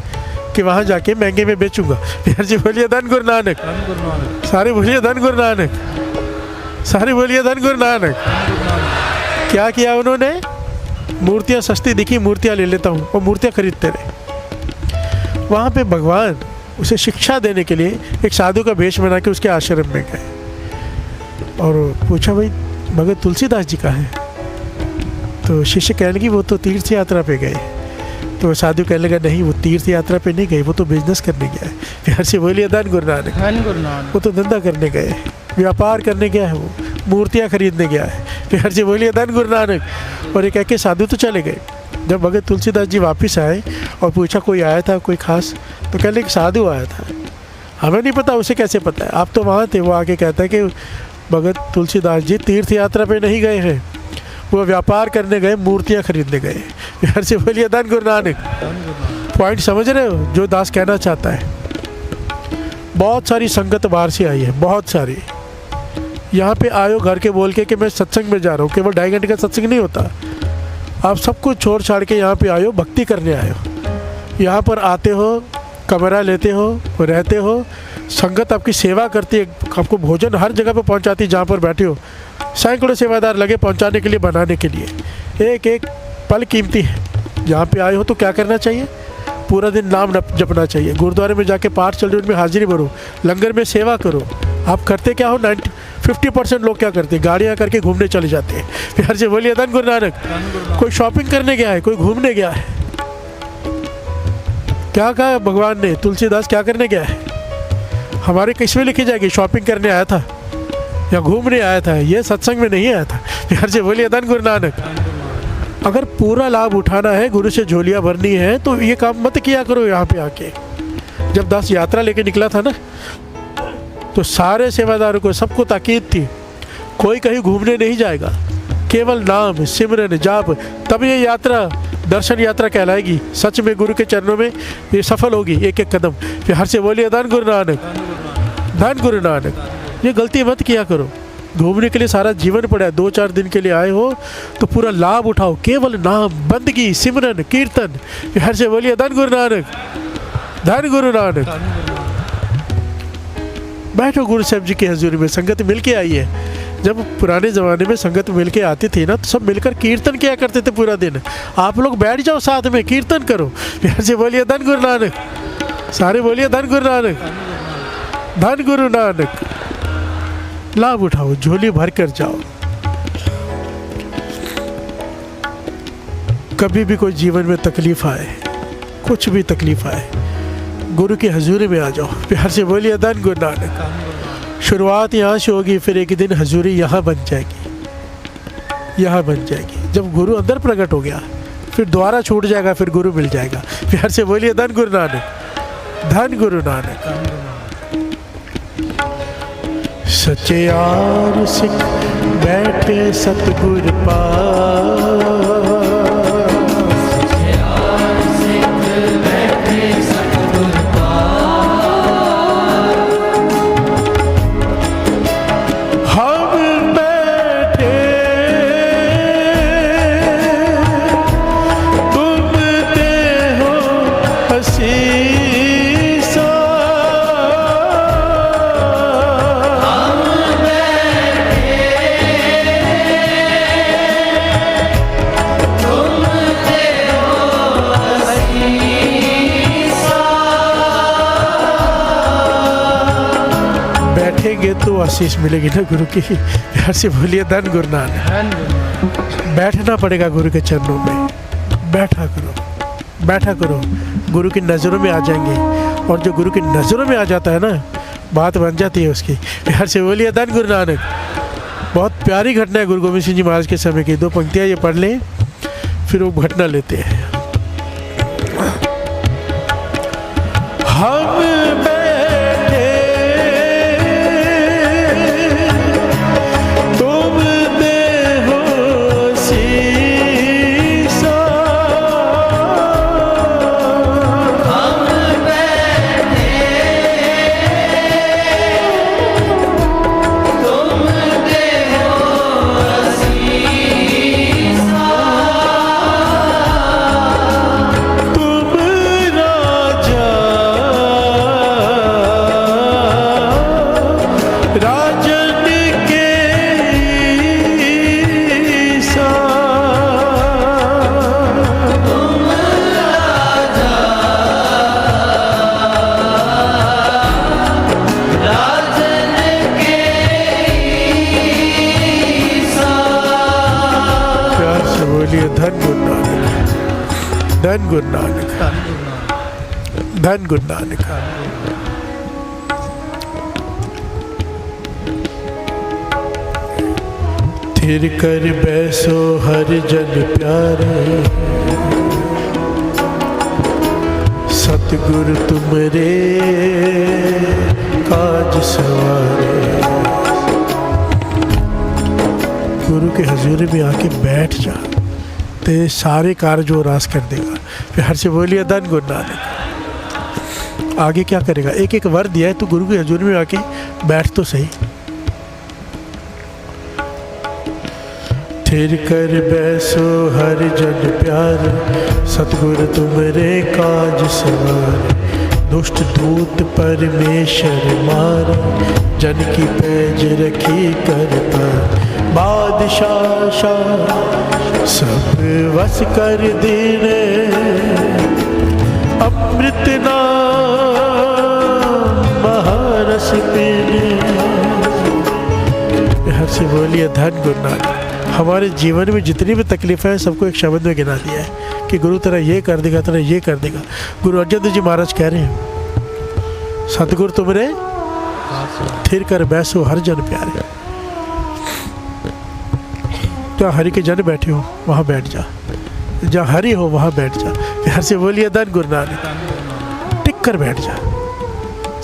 कि वहाँ जाके महंगे में बेचूंगा। प्यार जी बोलिए धन गुरु नानक। सारे बोलिए धन गुरु नानक। सारे बोलिए धन गुरु नानक। क्या किया उन्होंने, मूर्तियाँ सस्ती दिखी, मूर्तियाँ ले लेता हूँ, और मूर्तियाँ खरीदते रहे। वहाँ पे भगवान उसे शिक्षा देने के लिए एक साधु का भेष बना के उसके आश्रम में गए और पूछा, भाई भगत तुलसीदास जी का है? तो शिष्य कहने लगी वो तो तीर्थ यात्रा पे गए। तो साधु कहने लगा, नहीं वो तीर्थ यात्रा पे नहीं गए, वो तो बिजनेस करने गया है। प्यार से बोलिए धन गुरु नानक। धन गुरु नानक। वो तो धंधा करने गए, व्यापार करने गया है, वो मूर्तियाँ खरीदने गया है। प्यार से बोलिए धन गुरु नानक। और ये कह के साधु तो चले गए। जब भगत तुलसीदास जी वापस आए और पूछा कोई आया था कोई खास, तो कहने लगे साधु आया था। हमें नहीं पता, उसे कैसे पता है, आप तो वहाँ थे। वो आके कहता है कि भगत तुलसीदास जी तीर्थ यात्रा पे नहीं गए हैं, वो व्यापार करने गए, मूर्तियाँ खरीदने गए। प्यार से बोलिए धन गुरु नानक। पॉइंट समझ रहे हो जो दास कहना चाहता है? बहुत सारी संगत बाहर से आई है, बहुत सारी। यहाँ पे आयो घर के बोल के कि मैं सत्संग में जा रहा हूँ, केवल 2.5 घंटे का सत्संग नहीं होता। आप सब कुछ छोड़ छाड़ के यहाँ पे आयो, भक्ति करने आयो। यहाँ पर आते हो, कमरा लेते हो, रहते हो, संगत आपकी सेवा करती है, आपको भोजन हर जगह पे पहुँचाती है। जहाँ पर बैठे हो सैकड़ों सेवादार लगे पहुँचाने के लिए, बनाने के लिए। एक एक पल कीमती है। यहाँ पे आए हो तो क्या करना चाहिए, पूरा दिन नाम जपना चाहिए। गुरुद्वारे में जाके पाठ चल रहे उनमें हाजिरी भरो, लंगर में सेवा करो। आप करते क्या हो, 50% लोग क्या करते हैं, गाड़ियाँ करके घूमने चले जाते हैं। प्यार से बोलिए धन गुरु नानक। कोई शॉपिंग करने गया है, कोई घूमने गया है। क्या कहा भगवान ने, तुलसीदास क्या करने गया है? हमारे किस में लिखी जाएगी, शॉपिंग करने आया था या घूमने आया था, ये सत्संग में नहीं आया था। प्यार से बोलिए धन गुरु नानक। अगर पूरा लाभ उठाना है, गुरु से झोलियाँ भरनी है, तो ये काम मत किया करो। यहाँ पे आके जब दास यात्रा लेके निकला था ना, तो सारे सेवादारों को सबको ताकीद थी, कोई कहीं घूमने नहीं जाएगा, केवल नाम सिमरन जाप, तब ये यात्रा दर्शन यात्रा कहलाएगी। सच में गुरु के चरणों में ये सफल होगी एक एक कदम। प्यार से बोलिए धन गुरु नानक। धन गुरु नानक। ये गलती मत किया करो। घूमने के लिए सारा जीवन पड़ा है, 2-4 दिन के लिए आए हो तो पूरा लाभ उठाओ, केवल नाम बंदगी सिमरन कीर्तन। प्यार से बोलिए धन गुरु नानक। धन गुरु नानक। बैठो गुरु साहब जी की हजूरी में, संगत मिल के आई है। जब पुराने ज़माने में संगत मिल के आती थी ना, तो सब मिलकर कीर्तन किया करते थे पूरा दिन। आप लोग बैठ जाओ साथ में, कीर्तन करो। प्यार से बोलिए धन गुरु नानक। सारे बोलिए धन गुरु नानक। धन गुरु नानक। लाभ उठाओ, झोली भर कर जाओ। कभी भी कोई जीवन में तकलीफ आए, कुछ भी तकलीफ आए, गुरु की हजूरी में आ जाओ। प्यार से बोलिए धन गुरु नानक। शुरुआत यहाँ से होगी, फिर एक दिन हजूरी यहाँ बन जाएगी, यहाँ बन जाएगी। जब गुरु अंदर प्रकट हो गया, फिर द्वारा छूट जाएगा, फिर गुरु मिल जाएगा। प्यार से बोलिए धन गुरु नानक। धन गुरु नानक। सच्चे यार सिख बैठे सतगुर पास, हम बैठे बैठेंगे तो आशीष मिलेगी ना गुरु की। प्यार से बोलिए धन गुरु नानक। बैठना पड़ेगा गुरु के चरणों में, बैठा करो, बैठा करो, गुरु की नज़रों में आ जाएंगे। और जो गुरु की नज़रों में आ जाता है ना, बात बन जाती है उसकी। प्यार से बोलिए धन गुरु नानक। बहुत प्यारी घटना है गुरु गोविंद सिंह जी महाराज के समय की। 2 पंक्तियाँ ये पढ़ लें, फिर वो घटना लेते हैं। हम बैठे तुम देहो शीसा, हम बैठे तुम देहो शीसा, तुम राजा राजन के ईसा। राजन के ईसा। प्यार से बोलिए धन गुरु नानक, धन गुरु नानक, धन गुरु नानक। थिर कर बैसो हर जन प्यारे, सतगुरु तुमरे काज सवारे। गुरु के हजूरी में आके बैठ जा, तेरे सारे कार्य जो रास कर देगा। प्यार से बोलिए धन गुरु नानक। आगे क्या करेगा? एक एक वर दिया है, तो गुरु के हजूरी में आके बैठ तो सही। थिर कर बैसो हर जन प्यारे, सतगुरु तुमरे काज सवारे। दुष्ट दूत परमेश्वर मारे, जन की पैज रखी करता। बादशाह शाह सब वस कर दीने, अमृत नाम महारस पीने। हर से बोलिए धन गुरु नानक। हमारे जीवन में जितनी भी तकलीफें हैं, सबको एक शब्द में गिना दिया है कि गुरु तेरा ये कर देगा, तेरा ये कर देगा। गुरु अर्जन देव जी महाराज कह रहे हैं, सतगुरु तुमरे थिर कर बैसो हर जन प्यारे। जहाँ हरि के जन बैठे हो वहाँ बैठ जा, जहाँ हरि हो वहाँ बैठ जा। प्यार से बोलिए धन गुरु नानक। टिक कर बैठ जा।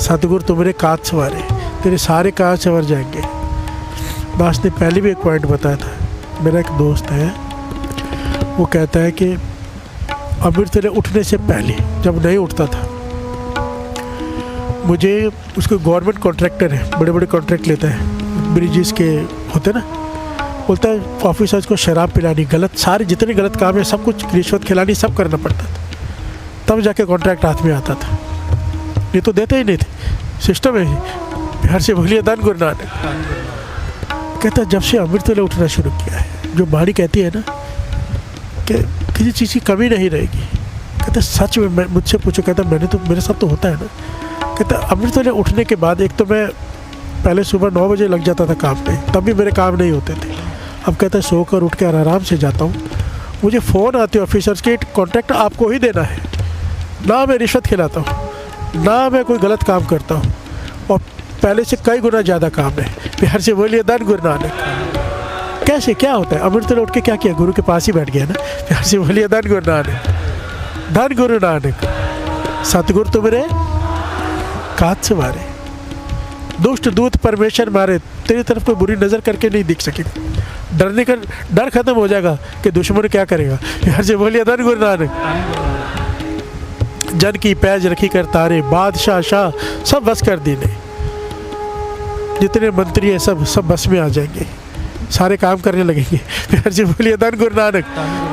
सतगुरु तुमरे काज सवारे, तेरे सारे काज सवर जाएंगे। दास ने पहले भी एक पॉइंट बताया था। मेरा एक दोस्त है, वो कहता है कि अमृत वेले उठने से पहले, जब नहीं उठता था, मुझे उसको गवर्नमेंट कॉन्ट्रैक्टर है, बड़े बड़े कॉन्ट्रैक्ट लेता है, ब्रिजेस के होते ना, बोलता है ऑफिसर्स को शराब पिलानी, गलत सारे जितने गलत काम है सब कुछ, रिश्वत खिलानी, सब करना पड़ता था, तब जाके कॉन्ट्रैक्ट हाथ में आता था। ये तो देते ही नहीं थे, सिस्टम है। प्यार से बोलिए धन गुरु नानक। कहता जब से अमृत वेले उठना शुरू किया है, जो बाणी कहती है ना कि किसी चीज़ की कमी नहीं रहेगी, कहता सच में मुझसे पूछो, कहता मैंने तो, मेरे साथ तो होता है ना। कहता अमृत वेले उठने के बाद एक तो मैं पहले सुबह 9 बजे लग जाता था काम पे, तब भी मेरे काम नहीं होते थे। अब कहता है सोकर उठ के आराम से जाता हूँ, मुझे फ़ोन आते ऑफिसर्स के, कॉन्ट्रैक्ट आपको ही देना है, ना मैं रिश्वत खिलाता हूँ, ना मैं कोई गलत काम करता हूँ, और पहले से कई गुना ज़्यादा काम है। प्यार से बोलिए धन गुरु नानक। कैसे क्या होता है? अमृत वेले उठ के क्या किया? गुरु के पास ही बैठ गया ना। प्यार से बोलिए धन गुरु नानक, धन गुरु नानक। सतगुरु तुमरे काज सवारे, दुष्ट दूत परमेश्वर मारे, तेरी तरफ कोई बुरी नज़र करके नहीं दिख सकेगा। डरने का डर खत्म हो जाएगा कि दुश्मन क्या करेगा। प्यार से बोलिए धन गुरु नानक। जन की पैज रखी कर तारे, बादशाह शाह सब बस कर दीने। जितने मंत्री हैं सब बस में आ जाएंगे, सारे काम करने लगेंगे। प्यार से बोलिए धन गुरु नानक।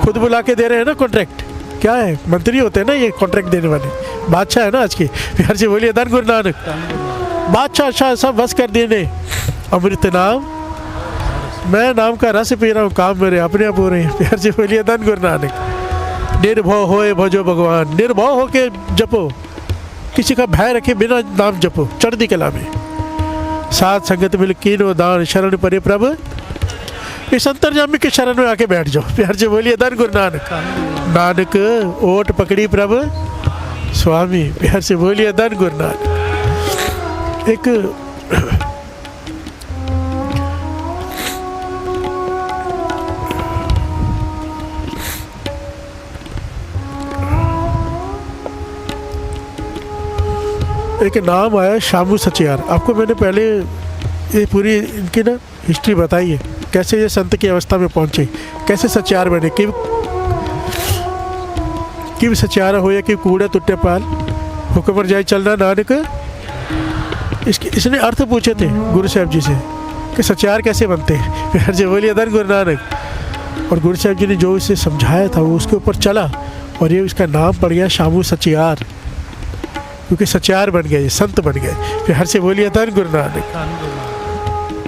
खुद बुला के दे रहे हैं ना कॉन्ट्रैक्ट, क्या है, मंत्री होते हैं ना ये कॉन्ट्रैक्ट देने वाले, बादशाह है ना आज के। प्यार से बोलिए धन गुरु नानक। बादशाह शाह सब बस कर देने, अमृत नाम, मैं नाम का रस पी रहा हूँ, काम मेरे अपने आप हो रहे हैं। प्यार से बोलिए धन गुरु नानक। निर्भव होए भजो भगवान, निर्भव होके जपो, किसी का भय रखे बिना नाम जपो, चढ़ती कला में। साथ संगत मिल कीनो दान शरण परे प्रभु। इस अंतर्जामी के शरण में आके बैठ जाओ। प्यार से बोलिए धन गुरु नानक। नानक ओट पकड़ी प्रभु स्वामी। प्यार से बोलिए धन गुरु नानक। एक नाम आया शामू सचियार। आपको मैंने पहले ये पूरी इनकी ना हिस्ट्री बताई है, कैसे ये संत की अवस्था में पहुंचे, कैसे सचियार बने। कि सचियार हो या कि कूड़े टुट्टे पाल हुक्म पर जाए चलना नानक। इसने अर्थ पूछे थे गुरु साहब जी से कि सचियार कैसे बनते हैं। फिर से बोलिए धन गुरु नानक। और गुरु साहब जी ने जो इसे समझाया था वो उसके ऊपर चला और ये उसका नाम पड़ गया शामू सचियार, क्योंकि सचियार बन गए, संत बन गए। फिर हर से बोलिए धन गुरु नानक।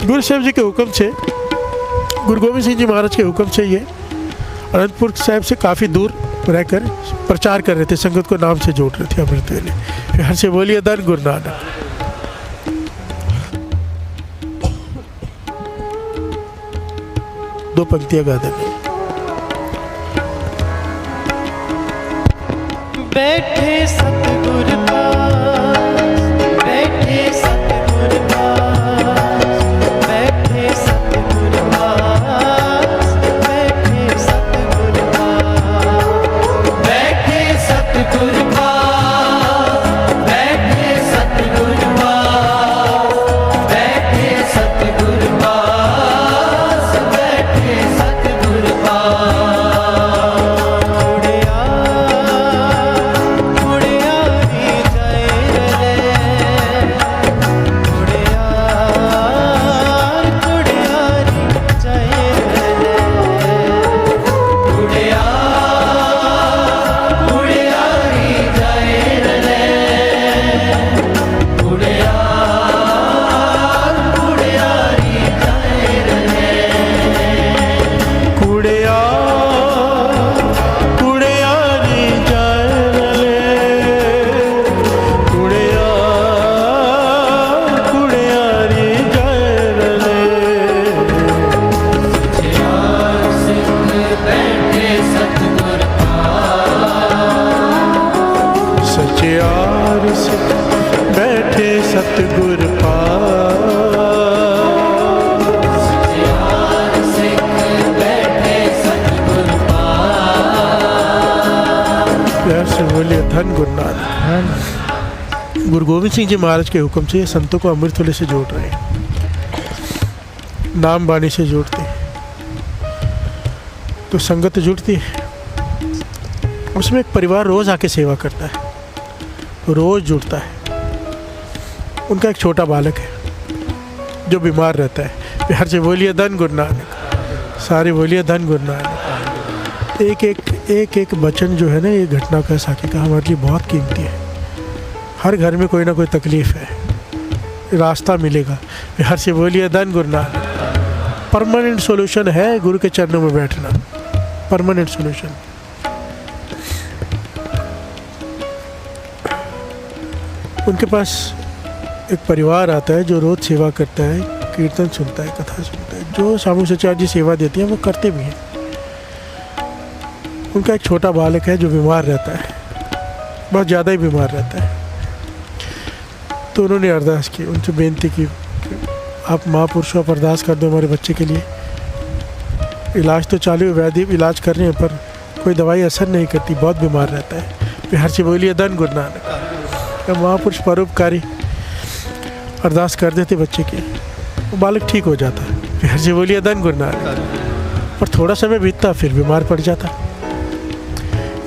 गुरु साहब जी के हुक्म से, गुरु गोविंद सिंह जी महाराज के हुक्म से ये अनंतपुर साहब से काफ़ी दूर रहकर प्रचार कर रहे थे, संगत को नाम से जोड़ रहे थे अमृत वेले। फिर हर से बोलिए धन गुरु नानक। दो पंक्तियां गा देंगे। बैठे सतगुर पास, बैठे सतगुर पास, बैठे सतगुर पास, बैठे सतगुर पास, बैठे सतगुर पास, बैठे सतगुर पास, बैठे सतगुर पास, बैठे सतगुर पास। सतगुर पास बोलिए धन गुरु नानक। गुरु गोविंद सिंह जी महाराज के हुक्म से संतों को अमृत वेले से जोड़ रहे हैं, नाम बाणी से जोड़ते हैं, तो संगत जुड़ती है। उसमें एक परिवार रोज आके सेवा करता है, रोज जुड़ता है। उनका एक छोटा बालक है जो बीमार रहता है। प्यार से बोलिए धन गुरु नानक। सारे बोलिए धन गुरु नानक। एक वचन जो है ना, ये घटना का साखी का हमारे लिए बहुत कीमती है। हर घर में कोई ना कोई तकलीफ है, रास्ता मिलेगा। प्यार से बोलिए धन गुरु नानक। परमानेंट सॉल्यूशन है गुरु के चरणों में बैठना, परमानेंट सॉल्यूशन। उनके पास एक परिवार आता है जो रोज सेवा करता है, कीर्तन सुनता है, कथा सुनता है। जो शामू सचियार जी सेवा देती हैं वो करते भी हैं। उनका एक छोटा बालक है जो बीमार रहता है, बहुत ज़्यादा ही बीमार रहता है। तो उन्होंने अरदास की, उनसे बेनती की, आप महापुरुषों पर अरदास कर दो हमारे बच्चे के लिए। इलाज तो चालू है, वैद्य इलाज कर रहे हैं, पर कोई दवाई असर नहीं करती, बहुत बीमार रहता है। प्यार से बोलिए धन गुरु नानक। महापुरुष परोपकारी अरदास कर देते बच्चे की, वो बालक ठीक हो जाता है। प्यार से बोलिए धन गुरु नानक। पर थोड़ा समय बीतता फिर बीमार पड़ जाता।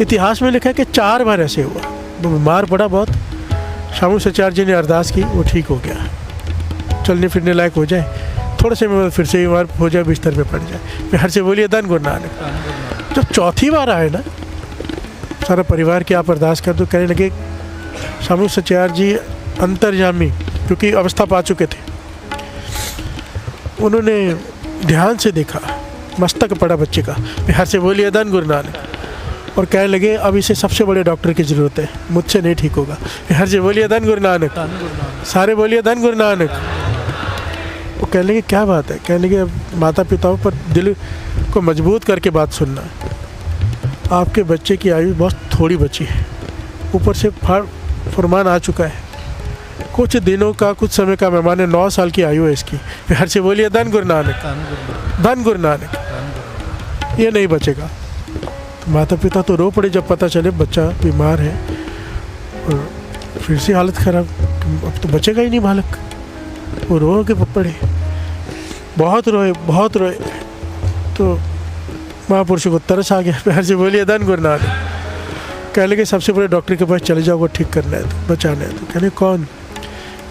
इतिहास में लिखा है कि 4 बार ऐसे हुआ, वो बीमार पड़ा बहुत। शामू सचियार जी ने अरदास की, वो ठीक हो गया, चलने फिरने लायक हो जाए। थोड़े समय बाद फिर से बीमार हो जाए, बिस्तर पे पड़ जाए। प्यार से बोलिए धन गुरु नानक। जब चौथी बार आए ना, सारा परिवार की आप अरदास कर दो, कहने लगे शामू सचियार जी अंतर्यामी, क्योंकि अवस्था पा चुके थे। उन्होंने ध्यान से देखा, मस्तक पड़ा बच्चे का। प्यार से बोलिए धन गुरु नानक। और कहने लगे अब इसे सबसे बड़े डॉक्टर की ज़रूरत है, मुझसे नहीं ठीक होगा। प्यार से बोलिए धन गुरु नानक। सारे बोलिए धन गुरु नानक। वो कहने लगे क्या बात है, कहने लगे माता पिताओं पर दिल को मजबूत करके बात सुनना। आपके बच्चे की आयु बहुत थोड़ी बची है, ऊपर से फरमान आ चुका है, कुछ दिनों का कुछ समय का मेहमान है, 9 साल की आयु है इसकी। प्यार से बोलिए धन गुरु नानक, धन गुरु नानक। ये नहीं बचेगा। तो माता पिता तो रो पड़े जब पता चले बच्चा बीमार है और फिर से हालत ख़राब, अब तो बचेगा ही नहीं बालक। वो रो के पड़े, बहुत रोए। तो महापुरुषों को तरस आ गया। प्यार से बोलिए धन गुरु नानक। कह लेंगे सबसे बड़े डॉक्टर के पास चले जाओ, वो ठीक करना है तो बचाना है। तो कहने कौन?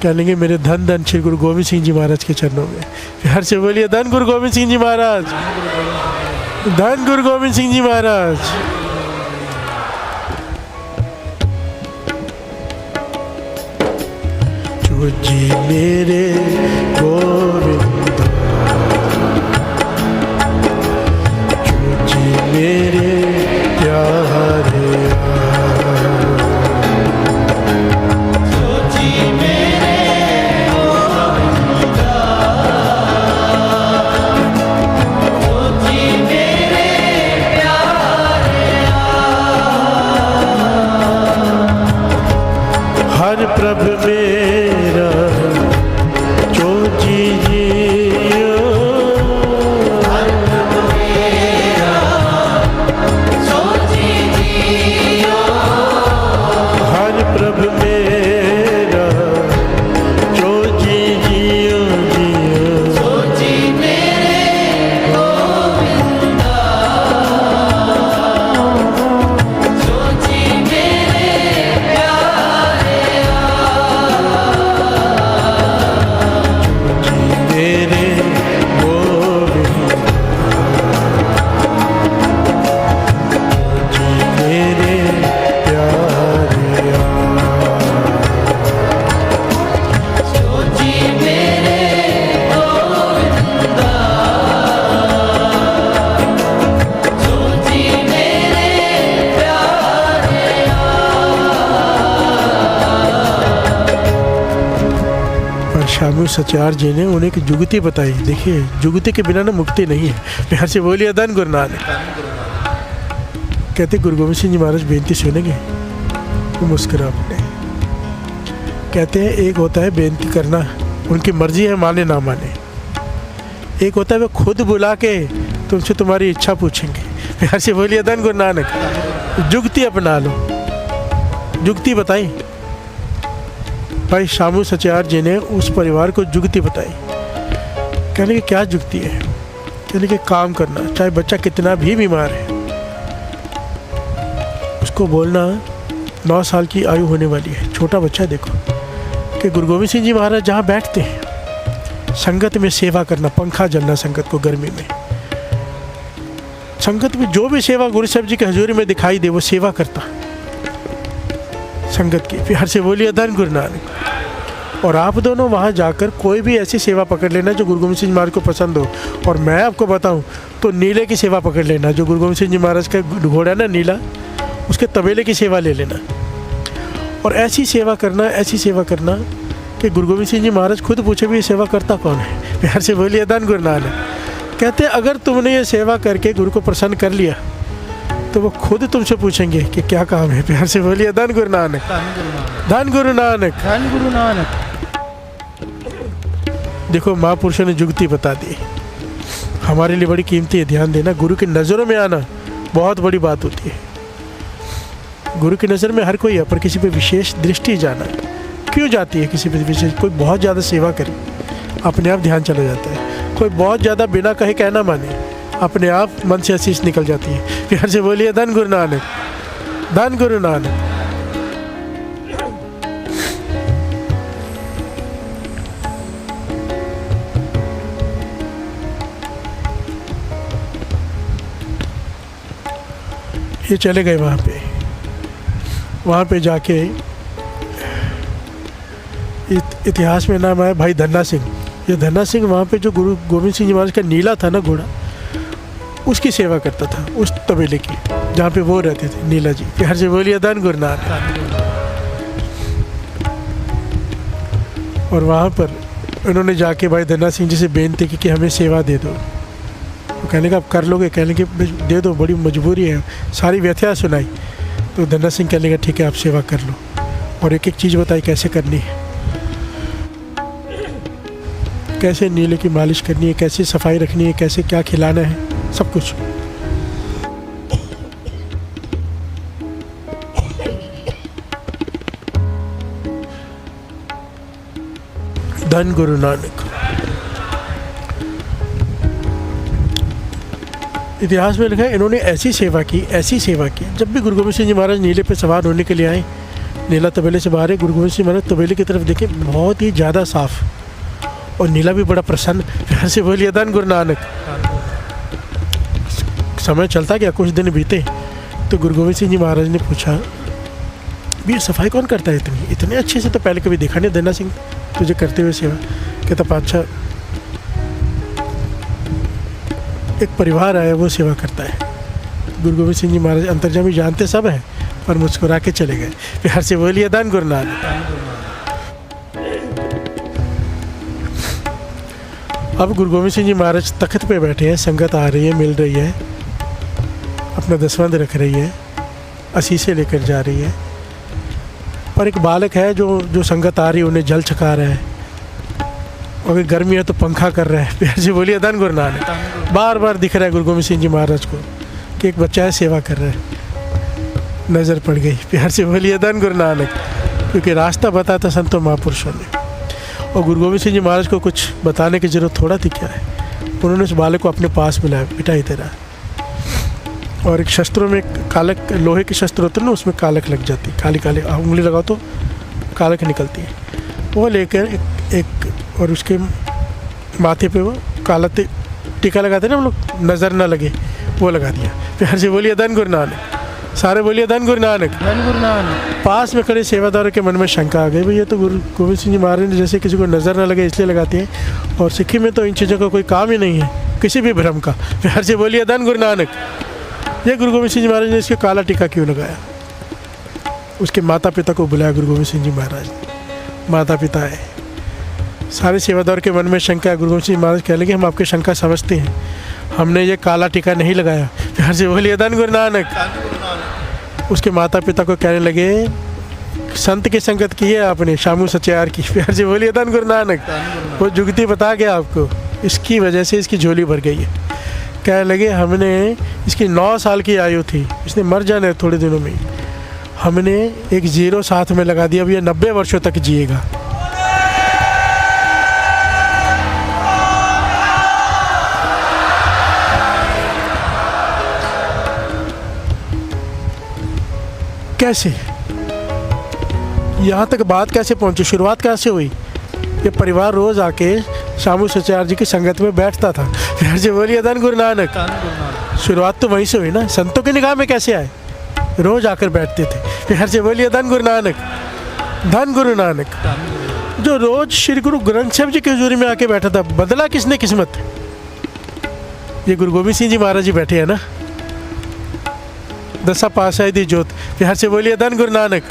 कह लेंगे मेरे धन श्री गुरु गोविंद सिंह जी महाराज के चरणों में। प्यार से बोलिए धन गुरु गोविंद सिंह जी महाराज, धन गुरु गोविंद सिंह जी महाराज। जो जी मेरे गोविंद, जो जी मेरे प्यारे, हर प्रभु मेरा जो जी जियो, हर प्रभु मेरा जो जी जियो, हर प्रभु मेरा जो जी जियो जियो, जो जी मेरे गोविंदा, जो जी मेरे प्यारे, मेरे गोविंद, जी मेरे प्यारे, जो जी मेरे गोविंदा, जो जी मेरे प्यारे। पर शामू सचार जी ने उन्हें एक जुगती बताई। देखिए जुगती के बिना ना मुक्ति नहीं है। प्यार से बोलिए धन गुरु नानक। कहते गुरु गोविंद सिंह जी महाराज बेनती सुनेंगे, वो मुस्कुरा पड़े। कहते हैं एक होता है बेनती करना, उनकी मर्जी है माने ना माने। एक होता है वो खुद बुला के तुमसे तुम्हारी इच्छा पूछेंगे। प्यार से बोलिए धन गुरु नानक। जुगती अपना लो, जुगती बताई। भाई शामू सचार जी ने उस परिवार को जुगती बताई। कहने की क्या जुगती है? कहने के काम करना, चाहे बच्चा कितना भी बीमार है, उसको बोलना 9 साल की आयु होने वाली है, छोटा बच्चा। देखो कि गुरु गोविंद सिंह जी महाराज जहाँ बैठते हैं संगत में सेवा करना, पंखा जलना संगत को गर्मी में। संगत में जो भी सेवा गुरु साहब जी की हजूरी में दिखाई दे वो सेवा करता संगत की। प्यार से बोलिए धन गुरु नानक। और आप दोनों वहाँ जाकर कोई भी ऐसी सेवा पकड़ लेना जो गुरु गोविंद सिंह जी महाराज को पसंद हो। और मैं आपको बताऊँ तो नीले की सेवा पकड़ लेना, जो गुरु गोविंद सिंह जी महाराज का घोड़ा ना नीला, उसके तबेले की सेवा ले लेना। और ऐसी सेवा करना कि गुरु गोविंद सिंह जी महाराज खुद पूछे भी ये सेवा करता कौन है। प्यार से बोलिए धन गुरु नानक। कहते अगर तुमने ये सेवा करके गुरु को प्रसन्न कर लिया तो वो खुद तुमसे पूछेंगे कि क्या काम है। प्यार से बोलिए धन गुरु नानक, धन गुरु नानक, धन गुरु नानक। देखो महापुरुषों ने जुगती बता दी, हमारे लिए बड़ी कीमती है। ध्यान देना, गुरु की नज़रों में आना बहुत बड़ी बात होती है। गुरु की नज़र में हर कोई है, पर किसी पे विशेष दृष्टि जाना क्यों जाती है? किसी पे विशेष, कोई बहुत ज़्यादा सेवा करे अपने आप ध्यान चला जाता है। कोई बहुत ज़्यादा बिना कहे कहना माने अपने आप मन से आशीष निकल जाती है। प्यार से बोलिए धन गुरु नानक, धन गुरु नानक। ये चले गए वहाँ पे जाके इतिहास में नाम आया भाई धन्ना सिंह। ये धन्ना सिंह वहाँ पे जो गुरु गोविंद सिंह जी महाराज का नीला था ना घोड़ा, उसकी सेवा करता था, उस तबेले की जहाँ पे वो रहते थे नीला जी। प्यार से बोलिए धन गुरु नानक। और वहाँ पर उन्होंने जाके भाई धन्ना सिंह जी से बेनती की कि हमें सेवा दे दो। वो कहने का आप कर लोगे? कहने के दे दो, बड़ी मजबूरी है। सारी व्यथा सुनाई तो धन्ना सिंह कहने का ठीक है आप सेवा कर लो, और एक एक चीज़ बताई कैसे करनी है, कैसे नीले की मालिश करनी है, कैसे सफाई रखनी है, कैसे क्या खिलाना है, सब कुछ। धन गुरु नानक। इतिहास में लिखा है इन्होंने ऐसी सेवा की, ऐसी सेवा की। जब भी गुरु गोविंद सिंह जी महाराज नीले पे सवार होने के लिए आए, नीला तबेले से बाहर है, गुरु गोविंद सिंह महाराज तबेले की तरफ देखे, बहुत ही ज़्यादा साफ, और नीला भी बड़ा प्रसन्न। प्यार से बोलिए धन गुरु नानक। समय चलता गया, कुछ दिन बीते तो गुरु गोविंद सिंह जी महाराज ने पूछा, भी सफाई कौन करता है इतने अच्छे से? तो पहले कभी देखा नहीं धन्ना सिंह तुझे करते हुए सेवा। कहता पातशाह एक परिवार आया वो सेवा करता है। गुरु गोविंद सिंह जी महाराज अंतर्जामी जानते सब हैं, पर मुस्कुरा के चले गए। प्यार से बोलिए धन गुरु नानक। अब गुरु गोविंद सिंह जी महाराज तख्त पे बैठे हैं, संगत आ रही है, मिल रही है, अपना दसवंध रख रही है, असीसे लेकर जा रही है, और एक बालक है जो संगत आ रही है उन्हें जल छका रहा है, और गर्मी है तो पंखा कर रहा है। प्यार से बोलिए धन गुरु नानक। बार बार दिख रहा है गुरु गोविंद सिंह जी महाराज को कि एक बच्चा है सेवा कर रहा है। नज़र पड़ गई। प्यार से बोलिए धन गुरु नानक, क्योंकि रास्ता बताता संतों महापुरुषों ने, और गुरु गोविंद सिंह जी महाराज को कुछ बताने की जरूरत थोड़ा थी क्या है। उन्होंने उस बालक को अपने पास बुलाया, बेटा इधर आ, और एक शस्त्रों में कालक, लोहे के शस्त्र होते हैं ना, उसमें कालक लग जाती है, काली काली उंगली लगाओ तो कालक निकलती है। वो लेकर एक और उसके माथे पे वो काला टीका लगाते हैं ना हम लोग, नज़र ना लगे, वो लगा दिया। प्यार से बोलिए धन गुरु नानक। सारे बोलिए धन गुरु नानक। धन गुरु नानक। पास में खड़े सेवादारों के मन में शंका आ गई, भाई ये तो गुरु गोविंद सिंह जी महाराज ने जैसे किसी को नज़र ना लगे इसलिए लगाते हैं, और सिक्की में तो इन चीज़ों का कोई काम ही नहीं है, किसी भी भ्रम का। प्यार से बोलिए धन गुरु नानक। ये गुरु गोविंद सिंह जी महाराज ने इसके काला टीका क्यों लगाया? उसके माता पिता को बुलाया गुरु गोविंद सिंह जी महाराज ने। माता पिता है, सारे सेवादार के मन में शंका है। गुरु गोविंद सिंह महाराज कह लगे हम आपकी शंका समझते हैं, हमने ये काला टीका नहीं लगाया। प्यार से बोलिए धन गुरु नानक। उसके माता पिता को कहने लगे संत की संगत की है आपने, शामू सचयार की। प्यार से बोलिए धन गुरु नानक। वो जुगती बता गया आपको, इसकी वजह से इसकी झोली भर गई है। कहने लगे हमने, इसकी 9 साल की आयु थी, इसने मर जाना है थोड़े दिनों में, हमने एक 0 साथ में लगा दिया, अब ये 90 वर्षों तक जिएगा। कैसे? यहाँ तक बात कैसे पहुँची? शुरुआत कैसे हुई? ये परिवार रोज आके शामू सचार जी की संगत में बैठता था। फिर से बोलिए धन गुरु नानक। शुरुआत तो वहीं से हुई ना, संतों की निगाह में कैसे आए? रोज आकर बैठते थे। फिर से बोलिए धन गुरु नानक। धन गुरु नानक जो रोज श्री गुरु ग्रंथ साहब जी की हजूरी में आके बैठा था, बदला किसने किस्मत? ये गुरु गोविंद सिंह जी महाराज जी बैठे हैं ना, दसा पातशाही दी जोत। फिर से बोलिए धन गुरु नानक।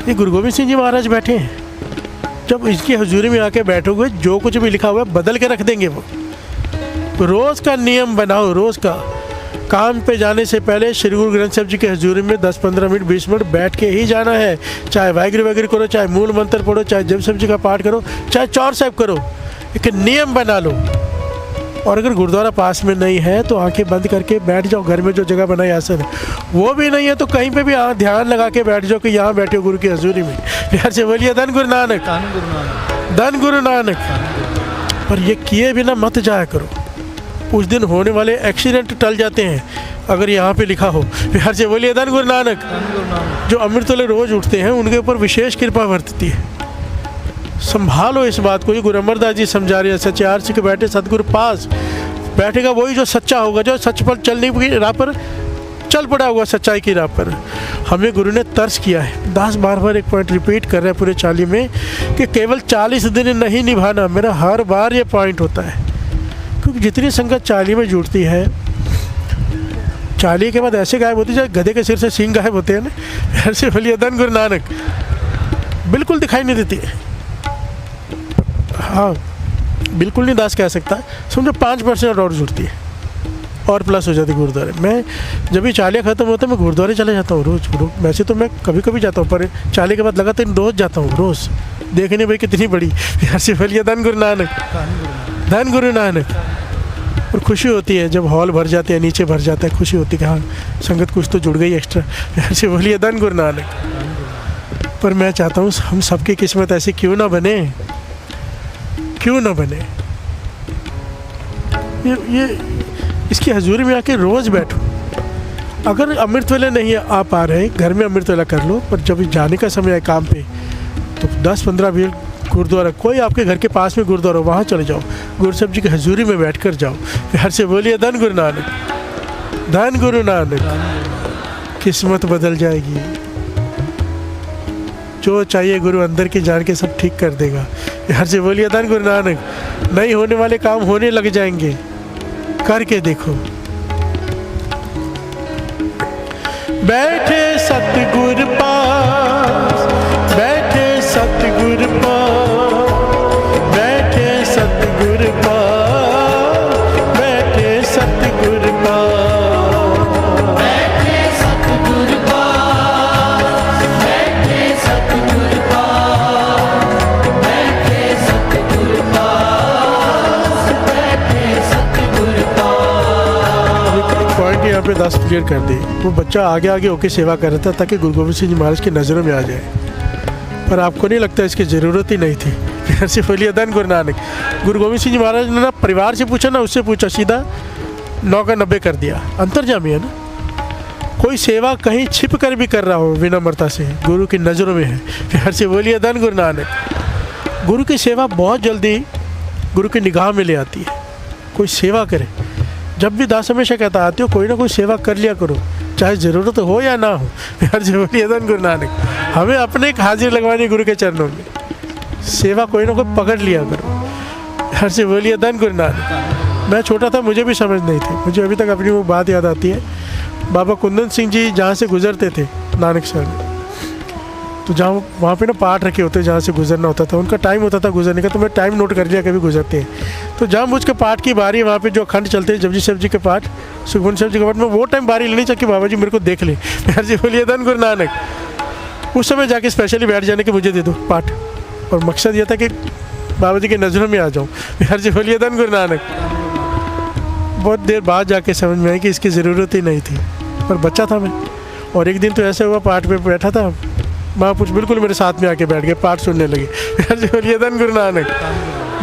ये गुरु गोविंद सिंह जी महाराज बैठे हैं, जब इसकी हजूरी में आके बैठोगे जो कुछ भी लिखा हुआ है बदल के रख देंगे। वो रोज़ का नियम बनाओ, रोज़ का काम पे जाने से पहले श्री गुरु ग्रंथ साहब जी के हजूरी में 10-15 मिनट 20 मिनट बैठ के ही जाना है। चाहे वाहिगुरू वाहिगुरू करो, चाहे मूल मंत्र पढ़ो, चाहे जप साहब जी का पाठ करो, चाहे चौर साहब करो, एक नियम बना लो। और अगर गुरुद्वारा पास में नहीं है तो आंखें बंद करके बैठ जाओ। घर में जो जगह बनाई आसन है वो भी नहीं है तो कहीं पे भी ध्यान लगा के बैठ जाओ कि यहाँ बैठे हो गुरु की हजूरी में। प्यार से बोलिए धन गुरु नानक। धन गुरु नानक। पर ये किए बिना मत जाया करो, उस दिन होने वाले एक्सीडेंट टल जाते हैं अगर यहाँ पे लिखा हो। प्यार से बोलिए धन गुरु नानक। जो अमृतोले रोज उठते हैं उनके ऊपर विशेष कृपा बरतती है। संभालो इस बात को। ये गुरु अमरदास जी समझा रहे हैं, सच्चे आरसी के बैठे सतगुरु पास बैठेगा वही जो सच्चा होगा, जो सच पर चलने की राह पर चल पड़ा होगा, सच्चाई की राह पर। हमें गुरु ने तर्स किया है। दास बार बार एक पॉइंट रिपीट कर रहे हैं पूरे चाली में कि केवल 40 दिन नहीं निभाना। मेरा हर बार ये पॉइंट होता है, क्योंकि जितनी संगत चाली में जुड़ती है, चाली के बाद ऐसे गायब होती है जैसे गधे के सिर से सींग गायब होते हैं ना, ऐसे बोलिए धन गुरु नानक। बिल्कुल दिखाई नहीं देती। हाँ बिल्कुल नहीं दास कह सकता, समझो 5% और जुड़ती है और प्लस हो जाती है गुरुद्वारे। मैं जब भी चालिया ख़त्म होता है मैं गुरुद्वारे चले जाता हूँ रोज़। वैसे तो मैं कभी कभी जाता हूँ, पर चालिया के बाद लगातार रोज़ जाता हूँ, रोज़ देखने भाई कितनी बड़ी यार से बोलिए धन गुरु नानक, धन गुरु नानक। और खुशी होती है जब हॉल भर जाते हैं, नीचे भर जाता है, खुशी होती है कि हाँ संगत कुछ तो जुड़ गई एक्स्ट्रा, यार से बोलिए धन गुरु नानक। पर मैं चाहता हूँ हम सबकी किस्मत ऐसी क्यों ना बने, क्यों ना बने, ये इसकी हजूरी में आके रोज़ बैठो। अगर अमृत वेला नहीं आ पा रहे, घर में अमृत वेला कर लो, पर जब जाने का समय है काम पे तो 10-15 मिनट गुरुद्वारा, कोई आपके घर के पास में गुरुद्वारा वहाँ चले जाओ, गुरु साहब जी की हजूरी में बैठ कर जाओ, प्यार से बोलिए धन गुरु नानक, धन गुरु नानक। किस्मत बदल जाएगी, जो चाहिए गुरु अंदर की जान के सब ठीक कर देगा। यार से बोलिए धन गुरु नानक। नहीं होने वाले काम होने लग जाएंगे, करके देखो। बैठे सतगुर पास, बैठे सतगुर पास, बैठे सतगुर पास, बैठे सतगुर पास, बैठे सतगुर पास, बैठे सतगुर पास, बैठे सतगुर पास, बैठे सतगुर पास। पॉइंट यहाँ पे 10 क्लियर कर दी। वो बच्चा आगे आगे होके सेवा कर रहा था ताकि गुरु गोविंद सिंह जी महाराज की नज़रों में आ जाए, पर आपको नहीं लगता इसकी ज़रूरत ही नहीं थी। फिर से बोलिए धन गुरु नानक। गुरु गोविंद सिंह जी महाराज ने ना परिवार से पूछा ना उससे पूछा, सीधा 9 का 90 कर दिया। अंतर्जामी है ना, कोई सेवा कहीं छिप कर भी कर रहा हो विनम्रता से, गुरु की नज़रों में है। फिर से बोलिए धन गुरु नानक। गुरु की सेवा बहुत जल्दी गुरु की निगाह में ले आती है। कोई सेवा करे, जब भी दास हमेशा कहता आते हो कोई ना कोई सेवा कर लिया करो, चाहे ज़रूरत हो या ना हो। यार से बोलिए धन गुरु नानक। हमें अपने एक हाजिर लगवानी गुरु के चरणों में, सेवा कोई ना कोई पकड़ लिया करो। यार से बोलिए धन गुरु नानक। मैं छोटा था, मुझे भी समझ नहीं थी, मुझे अभी तक अपनी वो बात याद आती है। बाबा कुंदन सिंह जी जहाँ से गुजरते थे नानक सर में, तो जहाँ वहाँ पे ना पाठ रखे होते जहाँ से गुजरना होता था, उनका टाइम होता था गुजरने का, तो मैं टाइम नोट कर लिया कभी गुजरते हैं तो जहाँ मुझ के पाठ की बारी, वहाँ पे जो अखंड चलते हैं जपजी साहब जी के पाठ, सुखमन साहब जी के पाठ में, वो टाइम बारी लेनी चाहिए बाबा जी मेरे को देख ले। यार जी बोलिए धन गुरु नानक। उस समय जाके स्पेशली बैठ जाने के मुझे दे दो पाठ, और मकसद ये था कि बाबा जी की नज़रों में आ जाऊँ। यार जी बोलिए धन गुरु नानक। बहुत देर बाद जाके समझ में आई कि इसकी ज़रूरत ही नहीं थी, पर बच्चा था मैं। और एक दिन तो ऐसे हुआ, पाठ पे बैठा था, महापुरुष बिल्कुल मेरे साथ में आके बैठ गए, पाठ सुनने लगे। यार जी बोलिए धन गुरु नानक,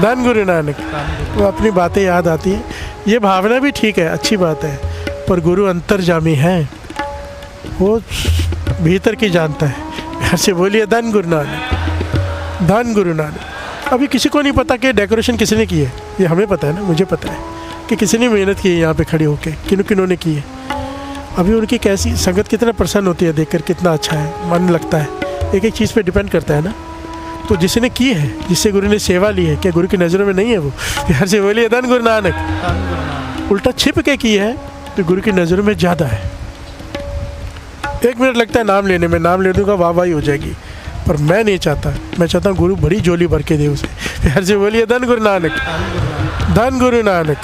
धन गुरु नानक। वो अपनी बातें याद आती हैं। ये भावना भी ठीक है, अच्छी बात है, पर गुरु अंतर्जामी है, वो भीतर की जानता है। यार से बोलिए धन गुरु नानक, धन गुरु नानक। अभी किसी को नहीं पता कि डेकोरेशन किसने की है, ये हमें पता है ना, मुझे पता है कि किसी ने मेहनत की है यहाँ पे खड़े होके, किन्होंने की है। अभी उनकी कैसी संगत कितना प्रसन्न होती है देखकर, कितना अच्छा है, मन लगता है। एक एक चीज़ पे डिपेंड करता है ना। तो जिसने की है, जिससे गुरु ने सेवा ली है, क्या गुरु की नज़रों में नहीं है वो? यार से बोलिए धन गुरु नानक। उल्टा छिप के की है तो गुरु की नज़रों में ज़्यादा है। 1 मिनट लगता है नाम लेने में, नाम ले दूँगा वाह वाही हो जाएगी, पर मैं नहीं चाहता। मैं चाहता हूँ गुरु बड़ी झोली भर के दे उसे। यार से बोलिए धन गुरु नानक, धन गुरु नानक,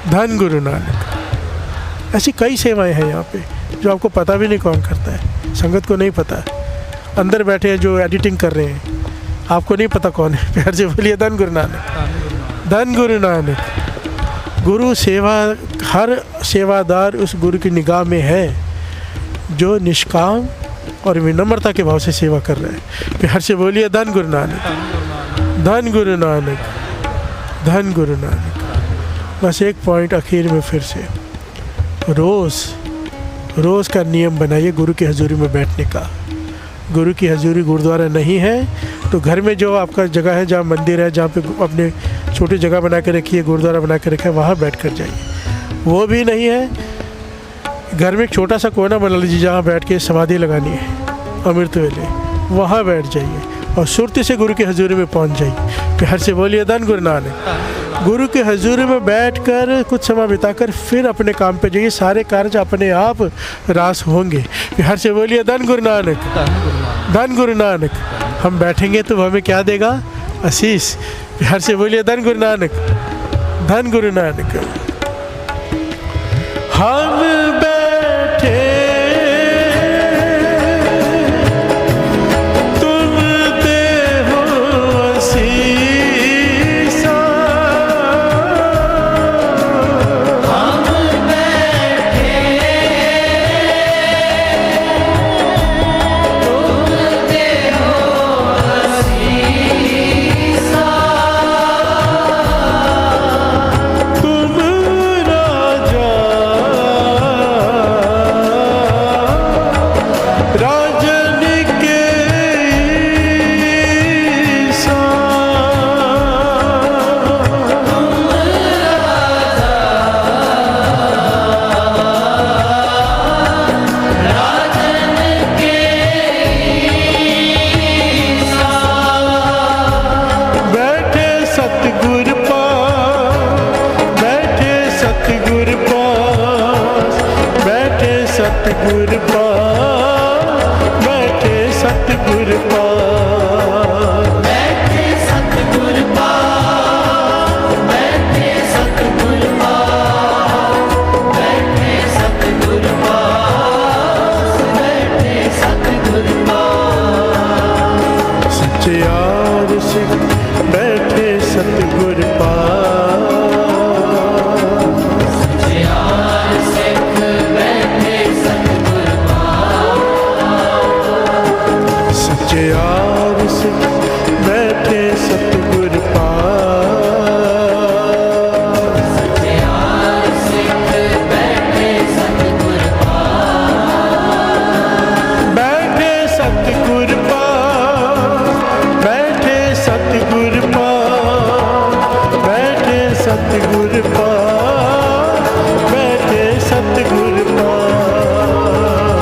धन गुरु नानक। ऐसी कई सेवाएं हैं यहाँ पे जो आपको पता भी नहीं कौन करता है, संगत को नहीं पता। अंदर बैठे हैं जो एडिटिंग कर रहे हैं, आपको नहीं पता कौन है। प्यार से बोलिए धन गुरु नानक, धन गुरु नानक। गुरु सेवा, हर सेवादार उस गुरु की निगाह में है जो निष्काम और विनम्रता के भाव से सेवा कर रहा है। प्यार से बोलिए धन गुरु नानक, धन गुरु नानक, धन गुरु नानक। बस एक पॉइंट आखिर में फिर से, रोज़ का नियम बनाइए गुरु की हजूरी में बैठने का। गुरु की हजूरी गुरुद्वारा नहीं है तो घर में जो आपका जगह है, जहाँ मंदिर है, जहाँ पे अपने छोटी जगह बना के रखिए, गुरुद्वारा बना के रखा है, वहाँ बैठ कर जाइए। वो भी नहीं है, घर में एक छोटा सा कोना बना लीजिए जहाँ बैठ के समाधि लगानी है अमृत वेले, वहाँ बैठ जाइए और सुरती से गुरु की हजूरी में पहुँच जाइए। प्यार से बोलिए धन गुरु नानक। गुरु के हजूरी में बैठकर कुछ समय बिताकर फिर अपने काम पे जाइए, सारे कार्य अपने आप रास होंगे। प्यार से बोलिए धन गुरु नानक, धन गुरु नानक। हम बैठेंगे तो हमें क्या देगा? आशीष प्यार से बोलिए धन गुरु नानक, धन गुरु नानक। हम बैठे तुम दे हो आशीषा, हम बैठे तुम दे हो आशीषा, तुम राजा राजन के ईसा, राजन के ईसा, बैठे सतगुर पास, बैठे सतगुर पास, बैठे सतगुर पास, बैठे सतगुर पास। बैठे सतगुर पास, बैठे सतगुर पास, बैठे सतगुर पास, बैठे सतगुर पास, सच्चे यार सिख बैठे सतगुर पास, यार सिख बैठे सतगुर पास, सच्चे यार सिख बैठे सतगुर पास। यार सिख बैठे सतगुर पास, बैठे सतगुर पास, बैठे सतगुर पास, बैठे सतगुर पास, बैठे सतगुर पास।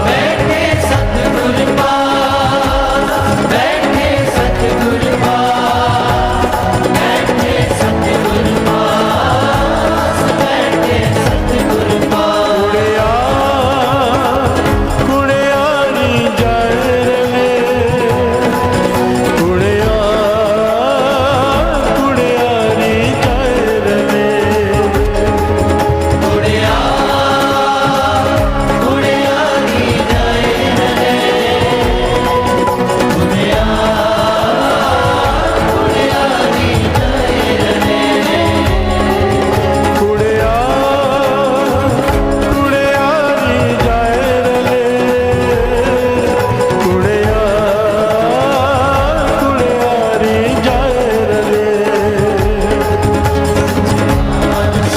बैठे सतगुर पास, बैठे सतगुर पास, बैठे सतगुर पास, बैठे सतगुर पास, कुड़ियारी जाए रवे, कुड़ियारी जाए रवे, कुड़िया कुड़ियारी जाए रे, कुड़िया कुड़ियारी जाए रे, कुड़िया कुड़ियारी जाए रवे, कुड़िया कुड़ियारी जाए रवे।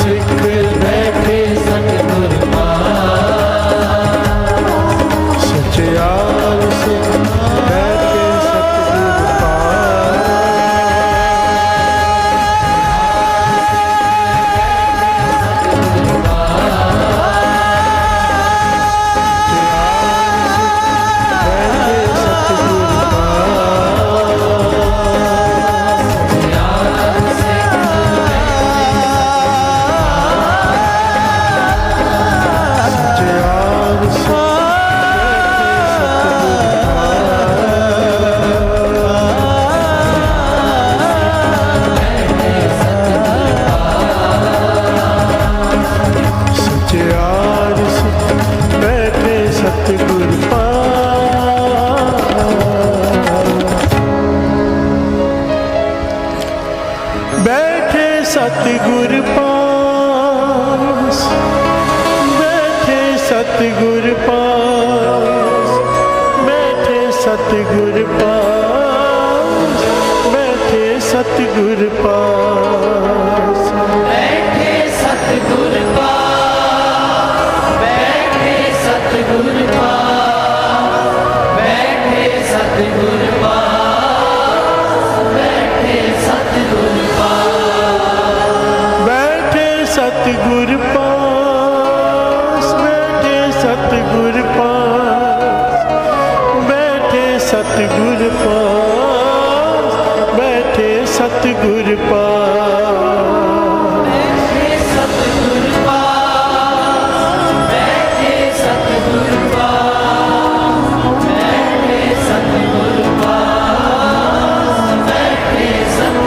सिख बैठे सतगुर पास, सच्चे यार सिख बैठे सतगुर सच्चे यार सिख बैठे सतगुर पास, बैठे सतगुर पास, बैठे सतगुर पास, बैठे सतगुर पास, बैठे सतगुर पास। बैठे सतगुर पास, बैठे सतगुर पास, बैठे सतगुर पास, बैठे सतगुर पास, बैठे सतगुर पास, बैठे सतगुर पास, बैठे सतगुर पास, बैठे सतगुर पास। बैठे सतगुर पास, बैठे सतगुर पास, बैठे सतगुर पास, बैठे सतगुर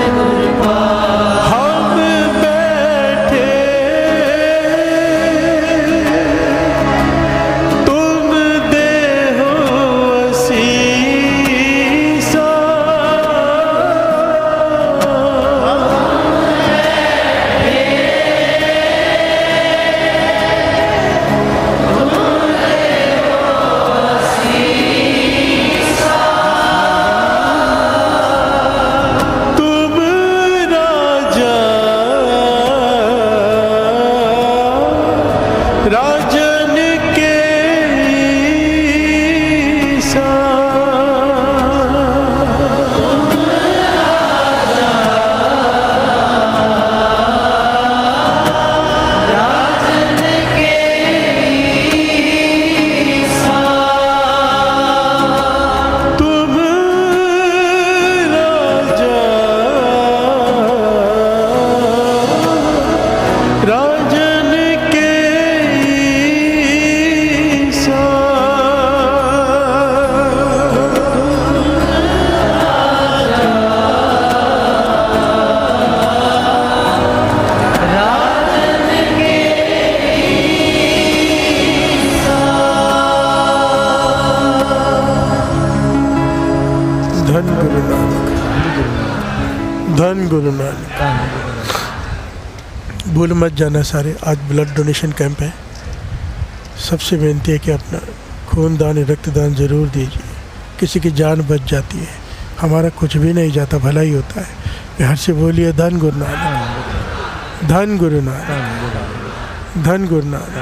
धन गुरु नानक, धन गुरु नानक। भूल मत जाना सारे, आज ब्लड डोनेशन कैंप है। सबसे विनती है कि अपना खून दान रक्तदान ज़रूर दीजिए, किसी की जान बच जाती है, हमारा कुछ भी नहीं जाता, भला ही होता है। बिहार से बोलिए धन गुरु नानक, धन गुरु नानक, धन गुरु नानक।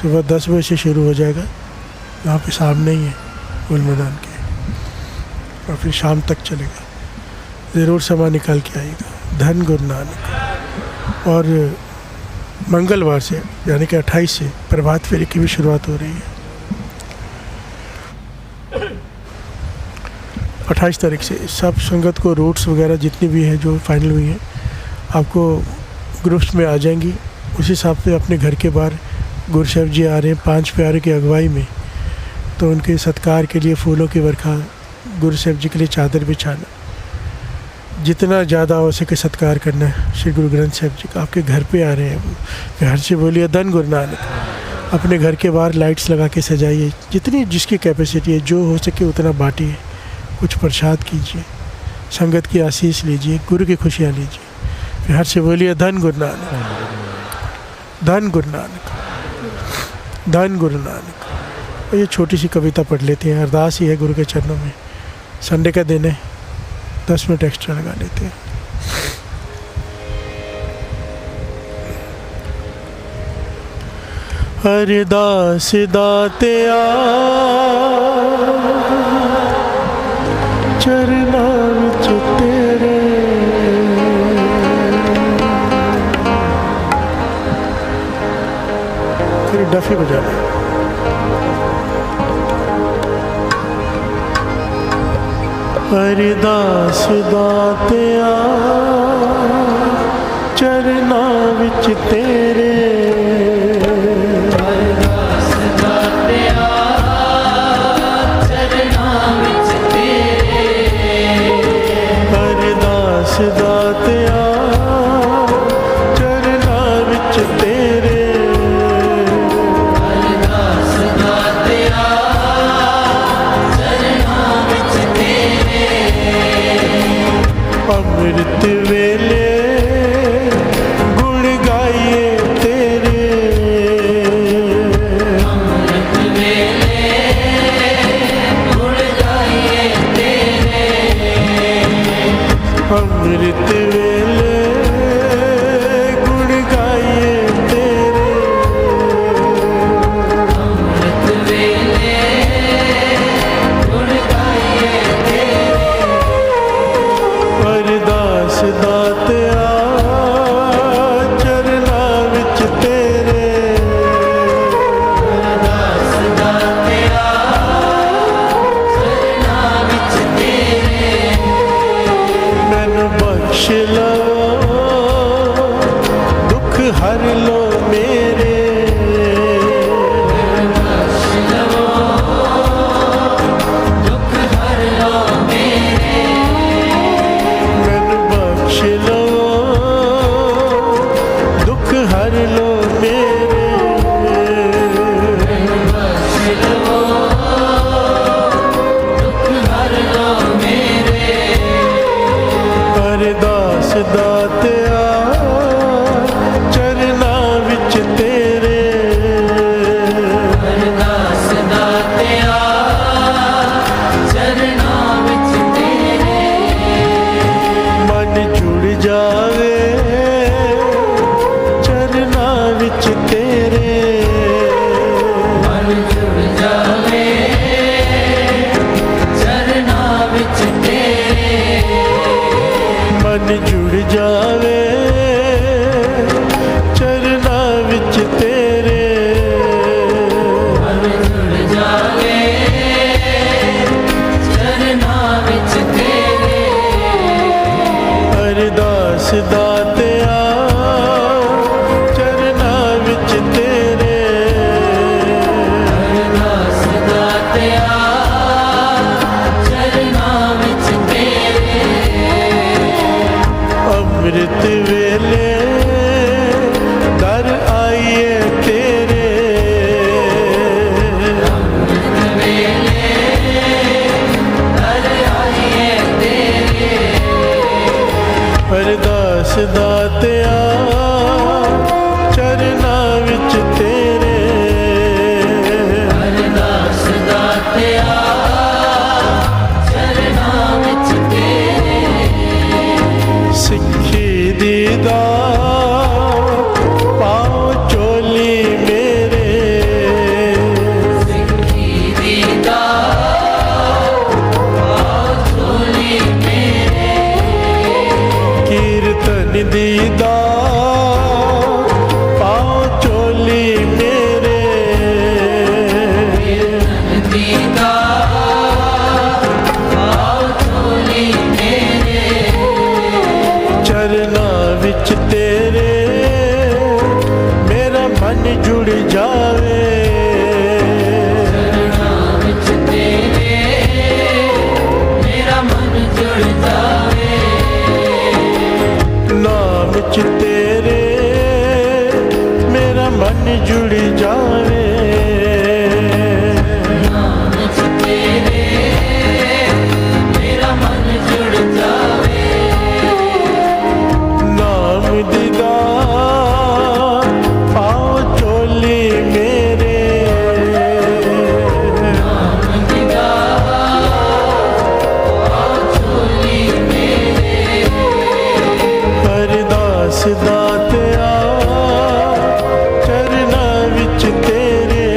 सुबह 10 बजे से शुरू हो जाएगा, यहाँ पे सामने ही है गुल मैदान के, और फिर शाम तक चलेगा। ज़रूर समय निकाल के आइएगा। धन गुरु नानक। और मंगलवार से यानी कि 28 से प्रभात फेरी की भी शुरुआत हो रही है। 28 तारीख से सब संगत को रूट्स वगैरह जितनी भी हैं जो फाइनल हुई हैं आपको ग्रुप्स में आ जाएंगी। उस हिसाब से अपने घर के बाहर गुरु साहब जी आ रहे हैं 5 प्यारे की अगुवाई में, तो उनके सत्कार के लिए फूलों की वर्खा, गुरु साहब जी के लिए चादर बिछाना, जितना ज़्यादा हो सके सत्कार करना है। श्री गुरु ग्रंथ साहब जी का आपके घर पे आ रहे हैं वो। घर से बोलिए धन गुरु नानक। अपने घर के बाहर लाइट्स लगा के सजाइए, जितनी जिसकी कैपेसिटी है, जो हो सके उतना बांटिए, कुछ प्रसाद कीजिए, संगत की आशीष लीजिए, गुरु की खुशियाँ लीजिए। बिहार से बोलिए धन गुरु नानक, धन गुरु नानक, धन गुरु नानक। और ये छोटी सी कविता पढ़ लेते हैं, अरदास ही है गुरु के चरणों में। संडे का दिन है, 10 मिनट एक्स्ट्रा लगा लेते हैं। अरदास दातिया चरना विच तेरे, फिर डफी बजाना। अरदास दातिया चरना विच तेरे, अरदास दातिया चरना विच तेरे, अरदास दातिया चरना विच तेरे, अरदास दातिया चरना विच तेरे, अमृत वेले गुण गाइए तेरे, अमृत वेले गुण गाइए तेरे, अमृत वेले गुण गाइए तेरे, अमृत वेले गुण गाइए तेरे, अरदास दातिया चरना विच तेरे, अरदास दातिया चरना विच तेरे, मैनू बख्श लो दुख हर लो मेरे, बख्श लवो दुख हर लो मेरे, मैनू बख्श लो दुख हर लो मेरे, बख्श लवो दुख हर लो मेरे, अरदास दातिया चरना विच तेरे, अरदास दातिया चरना विच तेरे, मन जुड़ जावे चरना विच तेरे, मन जुड़ जावे चरना विच तेरे, मन जुड़ जावे चरना विच तेरे, मन जुड़ जावे चरना विच तेरे, अरदास दातिया चरना विच तेरे, अरदास दातिया चरना विच तेरे, अमृत वेले दर आइए तेरे, अमृत वेले दर आइए ਦਾਤਿਆ ਚਰਨਾਂ ਵਿੱਚ ਤੇਰੇ ਅਰਦਾਸ ਦਾਤਿਆ ਚਰਨਾਂ ਵਿੱਚ ਤੇਰੇ ਸਿੱਖੀ ਦੀ ਦਾਤ ਪਾਓ ਚੋਲੀ ਮੇਰੇ ਸਿੱਖੀ ਦੀ ਦਾਤ ਪਾਓ ਝੋਲੀ ਮੇਰੇ ਕੀਰਤਨ ਦੀ ਦਾਤ ਪਾਓ ਚੋਲੀ ਮੇਰੇ ਕੀਰਤਨ ਦੀ ਦਾਤ ਪਾਓ ਝੋਲੀ ਮੇਰੇ ਚਰਨਾਂ ਵਿੱਚ ਤੇਰੇ ਮੇਰਾ ਮਨ ਜੁੜ ਜਾਵੇ ਚਰਨਾਂ ਵਿੱਚ ਤੇਰੇ ਮੇਰਾ ਮਨ ਜੁੜ ਜਾਵੇ ਨਾਮ ਚ ਤੇਰੇ ਮੇਰਾ ਮਨ ਜੁੜ ਜਾਵੇ ਨਾਮ ਵਿੱਚ ਤੇਰੇ ਮੇਰਾ ਮਨ ਜੁੜ ਜਾਵੇ ਨਾਮ ਦੀ ਦਾਤ ਪਾਓ ਚੋਲੀ ਮੇਰੇ ਨਾਮ ਦੀ ਦਾਤ ਪਾਓ ਝੋਲੀ ਮੇਰੇ ਅਰਦਾਸ ਦਾਤਿਆ ਚਰਨਾਂ ਵਿੱਚ ਤੇਰੇ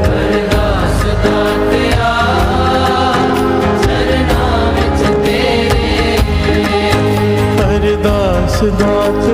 ਅਰਦਾਸ ਦਾਤਿਆ ਚਰਨਾਂ ਵਿੱਚ ਤੇਰੇ ਅਰਦਾਸ ਦਾਤਿਆ